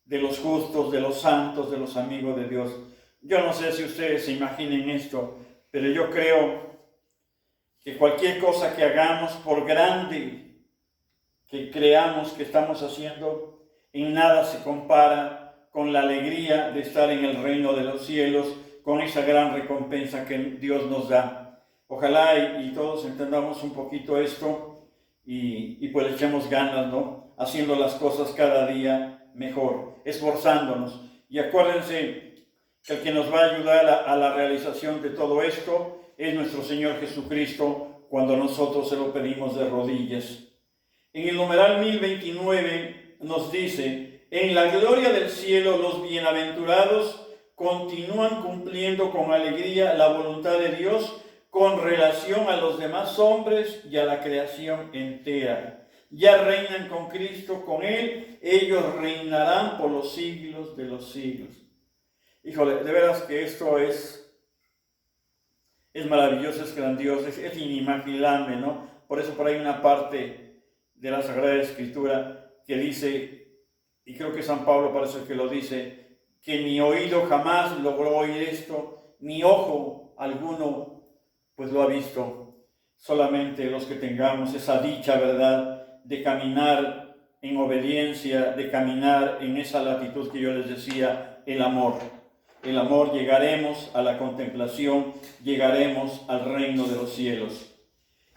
de los justos, de los santos, de los amigos de Dios. Yo no sé si ustedes se imaginen esto, pero yo creo que cualquier cosa que hagamos, por grande que creamos que estamos haciendo, en nada se compara con la alegría de estar en el reino de los cielos, con esa gran recompensa que Dios nos da. Ojalá y todos entendamos un poquito esto y pues echemos ganas, ¿no? Haciendo las cosas cada día mejor, esforzándonos. Y acuérdense que el que nos va a ayudar a la realización de todo esto es nuestro Señor Jesucristo, cuando nosotros se lo pedimos de rodillas. En el numeral 1029 nos dice: en la gloria del cielo los bienaventurados continúan cumpliendo con alegría la voluntad de Dios con relación a los demás hombres y a la creación entera. Ya reinan con Cristo, con Él, ellos reinarán por los siglos de los siglos. Híjole, de veras que esto es maravilloso, es grandioso, es inimaginable, ¿no? Por eso por ahí una parte de la Sagrada Escritura que dice, y creo que San Pablo parece que lo dice, que ni oído jamás logró oír esto, ni ojo alguno pues lo ha visto. Solamente los que tengamos esa dicha, ¿verdad?, de caminar en obediencia, de caminar en esa latitud que yo les decía, el amor. El amor, llegaremos a la contemplación, llegaremos al reino de los cielos.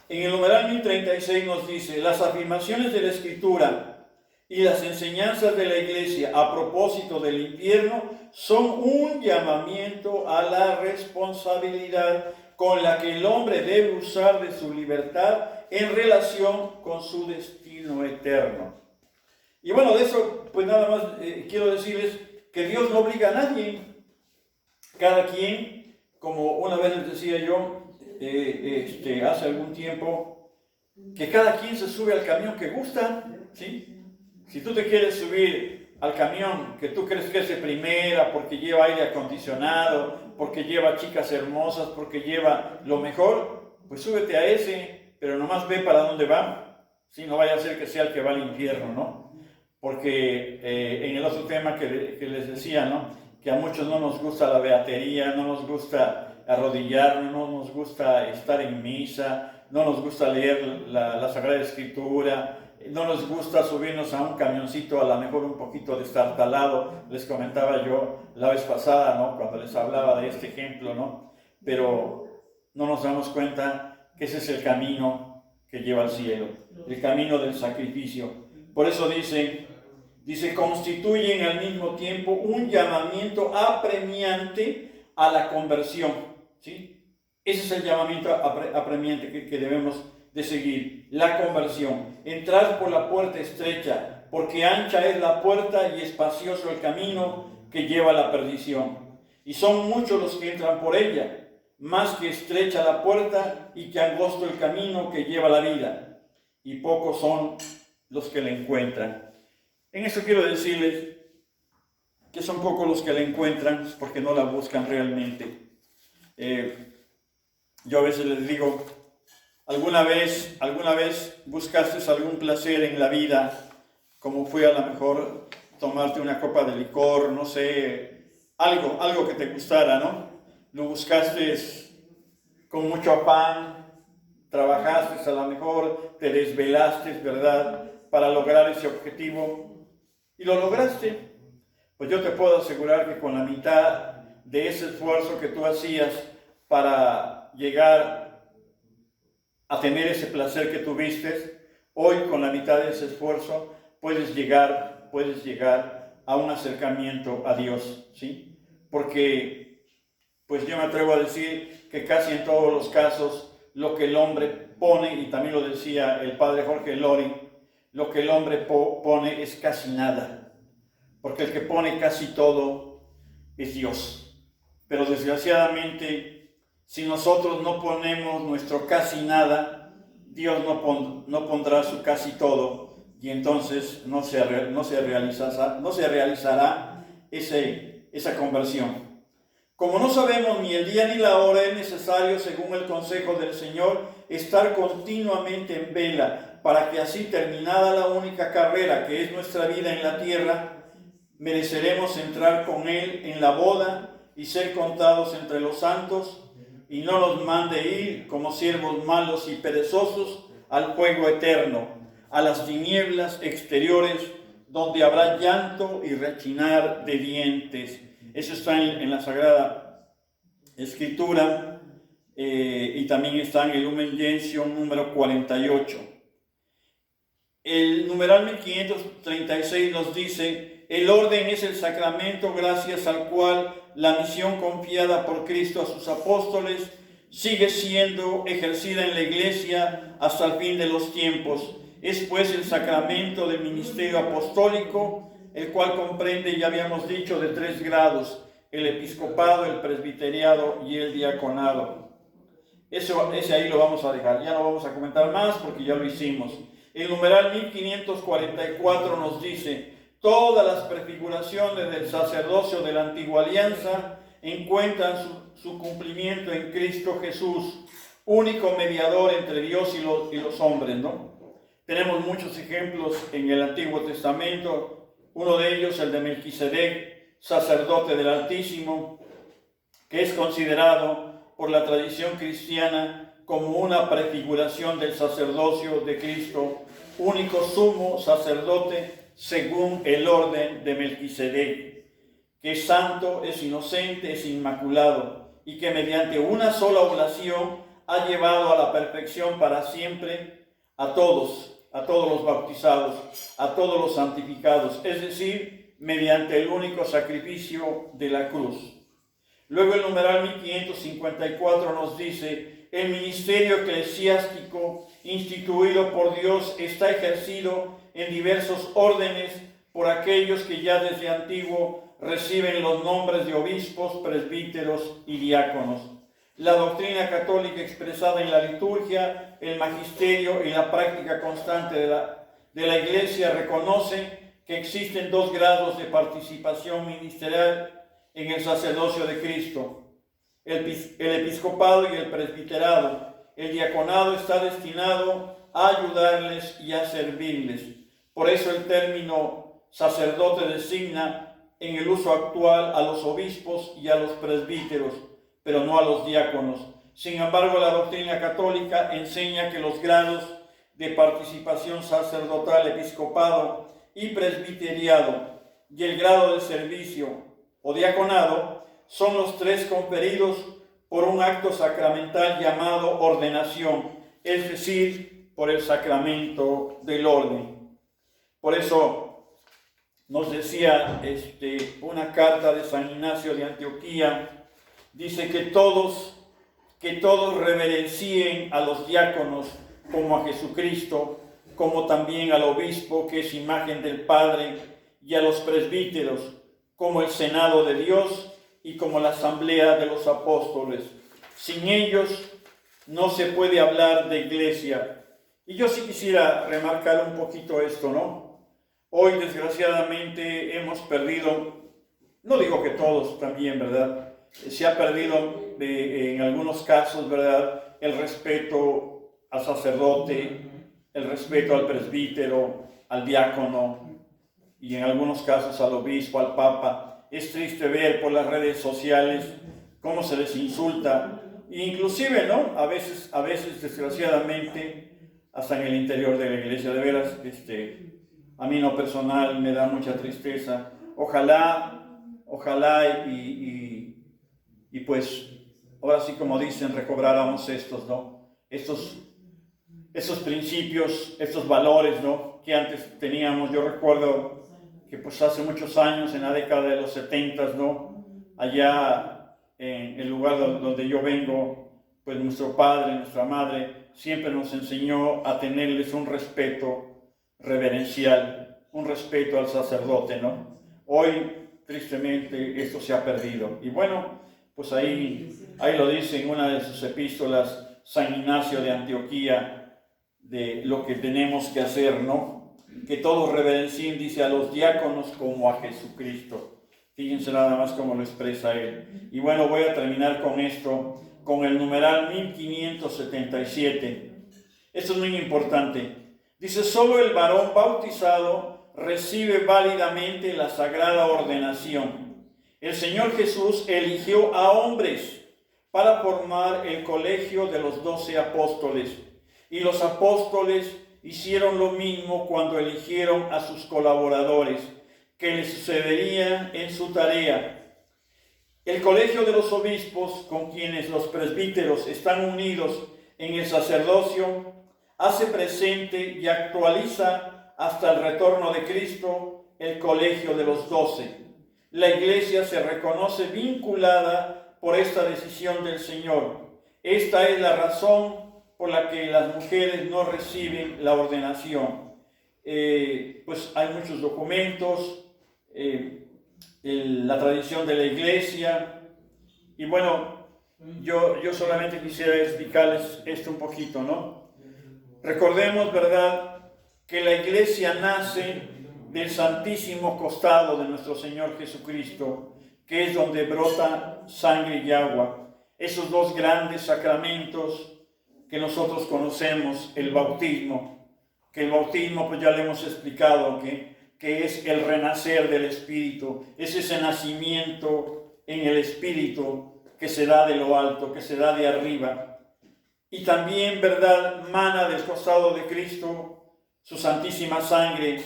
En el numeral 1036 nos dice: las afirmaciones de la Escritura y las enseñanzas de la Iglesia a propósito del infierno son un llamamiento a la responsabilidad con la que el hombre debe usar de su libertad en relación con su destino eterno. Y bueno, de eso pues nada más quiero decirles que Dios no obliga a nadie. Cada quien, como una vez les decía yo, hace algún tiempo, que cada quien se sube al camión que gusta, ¿sí? Si tú te quieres subir al camión que tú crees que es de primera, porque lleva aire acondicionado, porque lleva chicas hermosas, porque lleva lo mejor, pues súbete a ese, pero nomás ve para dónde va, ¿sí? No vaya a ser que sea el que va al infierno, ¿no? Porque en el otro tema que les decía, ¿no?, que a muchos no nos gusta la beatería, no nos gusta arrodillarnos, no nos gusta estar en misa, no nos gusta leer la Sagrada Escritura, no nos gusta subirnos a un camioncito, a lo mejor un poquito destartalado. Les comentaba yo la vez pasada, ¿no?, cuando les hablaba de este ejemplo, ¿no? Pero no nos damos cuenta que ese es el camino que lleva al cielo, el camino del sacrificio. Por eso dice, constituyen al mismo tiempo un llamamiento apremiante a la conversión, ¿sí? Ese es el llamamiento apremiante que debemos de seguir, la conversión. Entrar por la puerta estrecha, porque ancha es la puerta y espacioso el camino que lleva a la perdición. Y son muchos los que entran por ella, más que estrecha la puerta y que angosto el camino que lleva a la vida. Y pocos son los que la encuentran. En esto quiero decirles que son pocos los que la encuentran porque no la buscan realmente. Yo a veces les digo, ¿alguna vez buscaste algún placer en la vida? Como fue a lo mejor tomarte una copa de licor, no sé, algo que te gustara, ¿no? Lo buscaste con mucho afán, trabajaste a lo mejor, te desvelaste, ¿verdad?, para lograr ese objetivo. Y lo lograste. Pues yo te puedo asegurar que con la mitad de ese esfuerzo que tú hacías para llegar a tener ese placer que tuviste, hoy con la mitad de ese esfuerzo puedes llegar a un acercamiento a Dios, ¿sí? Porque pues yo me atrevo a decir que casi en todos los casos lo que el hombre pone, y también lo decía el padre Jorge Lori, lo que el hombre pone es casi nada, porque el que pone casi todo es Dios. Pero desgraciadamente Si nosotros no ponemos nuestro casi nada, Dios no pondrá su casi todo, y entonces no se realizará esa conversión. Como no sabemos ni el día ni la hora, es necesario, según el consejo del Señor, estar continuamente en vela, para que así, terminada la única carrera que es nuestra vida en la tierra, mereceremos entrar con Él en la boda y ser contados entre los santos, y no nos mande ir como siervos malos y perezosos al fuego eterno, a las tinieblas exteriores, donde habrá llanto y rechinar de dientes. Eso está en la Sagrada Escritura, y también está en el Lumen Gentium número 48. El numeral 1536 nos dice: el orden es el sacramento gracias al cual la misión confiada por Cristo a sus apóstoles sigue siendo ejercida en la Iglesia hasta el fin de los tiempos. Es pues el sacramento del ministerio apostólico, el cual comprende, ya habíamos dicho, de 3 grados: el episcopado, el presbiteriado y el diaconado. Ese ahí lo vamos a dejar, ya no vamos a comentar más porque ya lo hicimos. El numeral 1544 nos dice: todas las prefiguraciones del sacerdocio de la antigua alianza encuentran su cumplimiento en Cristo Jesús, único mediador entre Dios y los hombres, ¿no? Tenemos muchos ejemplos en el Antiguo Testamento, uno de ellos el de Melquisedec, sacerdote del Altísimo, que es considerado por la tradición cristiana como una prefiguración del sacerdocio de Cristo, único sumo sacerdote según el orden de Melquisedec, que es santo, es inocente, es inmaculado, y que mediante una sola oblación ha llevado a la perfección para siempre a todos los bautizados, a todos los santificados, es decir, mediante el único sacrificio de la cruz. Luego el numeral 1554 nos dice: el ministerio eclesiástico instituido por Dios está ejercido en diversos órdenes por aquellos que ya desde antiguo reciben los nombres de obispos, presbíteros y diáconos. La doctrina católica expresada en la liturgia, el magisterio y la práctica constante de la Iglesia reconoce que existen 2 grados de participación ministerial en el sacerdocio de Cristo: el episcopado y el presbiterado. El diaconado está destinado a ayudarles y a servirles. Por eso el término sacerdote designa en el uso actual a los obispos y a los presbíteros, pero no a los diáconos. Sin embargo, la doctrina católica enseña que los grados de participación sacerdotal, episcopado y presbiteriado, y el grado de servicio o diaconado son los 3 conferidos por un acto sacramental llamado ordenación, es decir, por el sacramento del orden. Por eso nos decía una carta de San Ignacio de Antioquía, dice que todos reverencien a los diáconos como a Jesucristo, como también al obispo, que es imagen del Padre, y a los presbíteros como el Senado de Dios y como la asamblea de los apóstoles. Sin ellos no se puede hablar de iglesia. Y yo sí quisiera remarcar un poquito esto, ¿no? Hoy, desgraciadamente, hemos perdido, no digo que todos también, ¿verdad? Se ha perdido en algunos casos, ¿verdad?, el respeto al sacerdote, el respeto al presbítero, al diácono y en algunos casos al obispo, al papa. Es triste ver por las redes sociales cómo se les insulta, inclusive, ¿no?, a veces desgraciadamente hasta en el interior de la iglesia. De veras, a mí en lo personal me da mucha tristeza. Ojalá y pues ahora sí, como dicen, recobráramos estos, ¿no?, estos principios, estos valores, ¿no?, que antes teníamos. Yo recuerdo que pues hace muchos años, en la década de los 70, ¿no?, allá en el lugar donde yo vengo, pues nuestro padre, nuestra madre, siempre nos enseñó a tenerles un respeto reverencial, un respeto al sacerdote, ¿no? Hoy, tristemente, esto se ha perdido. Y bueno, pues ahí lo dice en una de sus epístolas San Ignacio de Antioquía, de lo que tenemos que hacer, ¿no? Que todos reverencien, dice, a los diáconos como a Jesucristo. Fíjense nada más cómo lo expresa él. Y bueno, voy a terminar con esto, con el numeral 1577. Esto es muy importante. Dice, solo el varón bautizado recibe válidamente la sagrada ordenación. El Señor Jesús eligió a hombres para formar el colegio de los 12 apóstoles. Y los apóstoles hicieron lo mismo cuando eligieron a sus colaboradores, que les sucederían en su tarea. El colegio de los obispos, con quienes los presbíteros están unidos en el sacerdocio, hace presente y actualiza hasta el retorno de Cristo el colegio de los 12. La Iglesia se reconoce vinculada por esta decisión del Señor. Esta es la razón por la que las mujeres no reciben la ordenación. Pues hay muchos documentos, la tradición de la Iglesia, y bueno, yo solamente quisiera explicarles esto un poquito, ¿no? Recordemos, ¿verdad?, que la Iglesia nace del santísimo costado de nuestro Señor Jesucristo, que es donde brota sangre y agua. Esos dos grandes sacramentos que nosotros conocemos, el bautismo, que el bautismo, pues ya le hemos explicado, que es el renacer del Espíritu, es ese nacimiento en el Espíritu que se da de lo alto, que se da de arriba. Y también, ¿verdad?, mana del costado de Cristo su santísima sangre,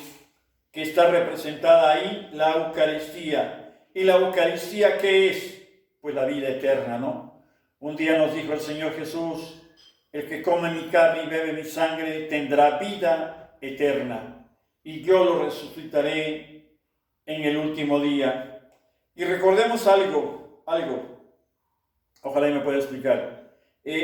que está representada ahí, la Eucaristía. ¿Y la Eucaristía qué es? Pues la vida eterna, ¿no? Un día nos dijo el Señor Jesús, el que come mi carne y bebe mi sangre tendrá vida eterna, y yo lo resucitaré en el último día. Y recordemos algo, ojalá me pueda explicar.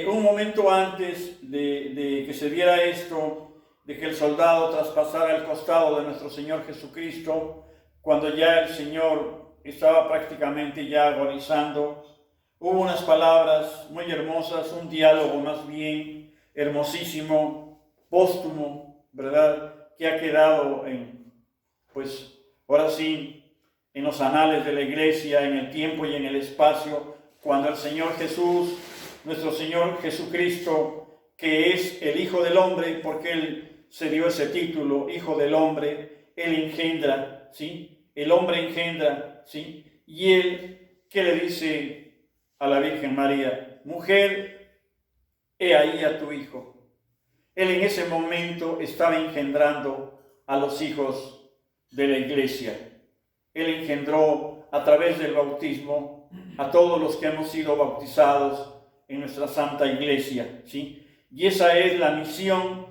Un momento antes de que se diera esto, de que el soldado traspasara el costado de nuestro Señor Jesucristo, cuando ya el Señor estaba prácticamente ya agonizando, hubo unas palabras muy hermosas, un diálogo más bien hermosísimo, póstumo, ¿verdad?, que ha quedado pues ahora sí, en los anales de la Iglesia, en el tiempo y en el espacio, cuando el Señor Jesús, nuestro Señor Jesucristo, que es el Hijo del Hombre, porque Él se dio ese título, Hijo del Hombre, Él engendra, ¿sí? El hombre engendra, ¿sí? Y Él, ¿qué le dice a la Virgen María? Mujer, he ahí a tu Hijo. Él en ese momento estaba engendrando a los hijos de la Iglesia. Él engendró a través del bautismo a todos los que hemos sido bautizados en nuestra Santa Iglesia, ¿sí? Y esa es la misión,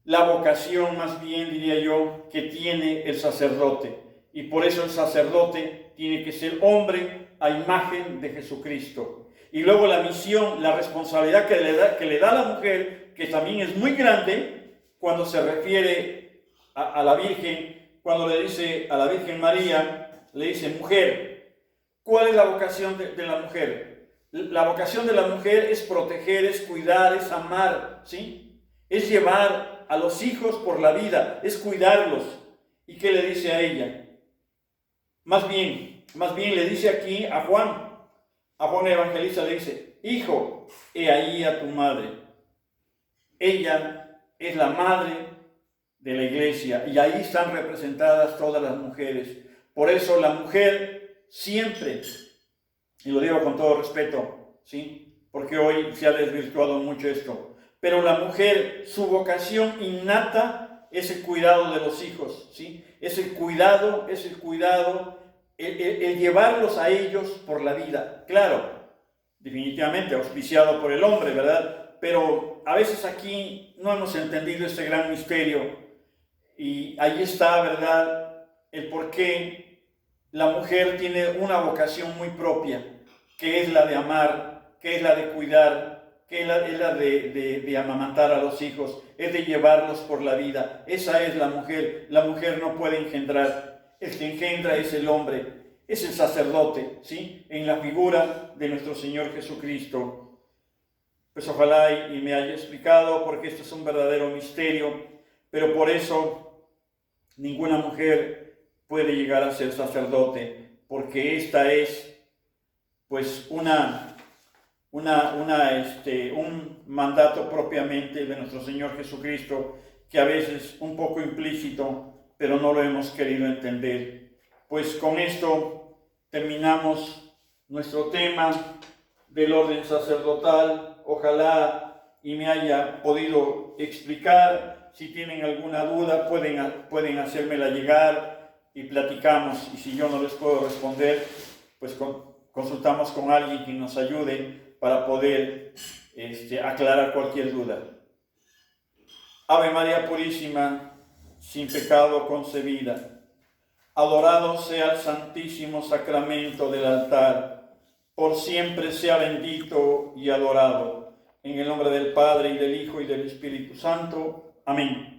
la vocación más bien, diría yo, que tiene el sacerdote. Y por eso el sacerdote tiene que ser hombre a imagen de Jesucristo. Y luego la misión, la responsabilidad que le da a la mujer, que también es muy grande, cuando se refiere a la Virgen, cuando le dice a la Virgen María, le dice, mujer, ¿cuál es la vocación de la mujer? La vocación de la mujer es proteger, es cuidar, es amar, ¿sí? Es llevar a los hijos por la vida, es cuidarlos. ¿Y qué le dice a ella? Más bien le dice aquí a Juan Evangelista, le dice, hijo, he ahí a tu madre. Ella es la madre de la Iglesia y ahí están representadas todas las mujeres. Por eso la mujer siempre, y lo digo con todo respeto, ¿sí?, porque hoy se ha desvirtuado mucho esto, pero la mujer, su vocación innata es el cuidado de los hijos, ¿sí? Es el cuidado, el llevarlos a ellos por la vida. Claro, definitivamente auspiciado por el hombre, ¿verdad? Pero a veces aquí no hemos entendido este gran misterio y ahí está, ¿verdad?, el por qué la mujer tiene una vocación muy propia, que es la de amar, que es la de cuidar, que es la de amamantar a los hijos, es de llevarlos por la vida. Esa es la mujer. La mujer no puede engendrar. El que engendra es el hombre. es el sacerdote, ¿sí? En la figura de nuestro Señor Jesucristo. Pues ojalá y me haya explicado, porque esto es un verdadero misterio, pero por eso ninguna mujer puede llegar a ser sacerdote, porque esta es pues un mandato propiamente de nuestro Señor Jesucristo, que a veces un poco implícito, pero no lo hemos querido entender. Pues con esto terminamos nuestro tema del orden sacerdotal. Ojalá y me haya podido explicar. Si tienen alguna duda pueden hacérmela llegar y platicamos, y si yo no les puedo responder, pues consultamos con alguien que nos ayude para poder aclarar cualquier duda. Ave María Purísima, sin pecado concebida, adorado sea el Santísimo Sacramento del altar, por siempre sea bendito y adorado, en el nombre del Padre, y del Hijo, y del Espíritu Santo. Amén.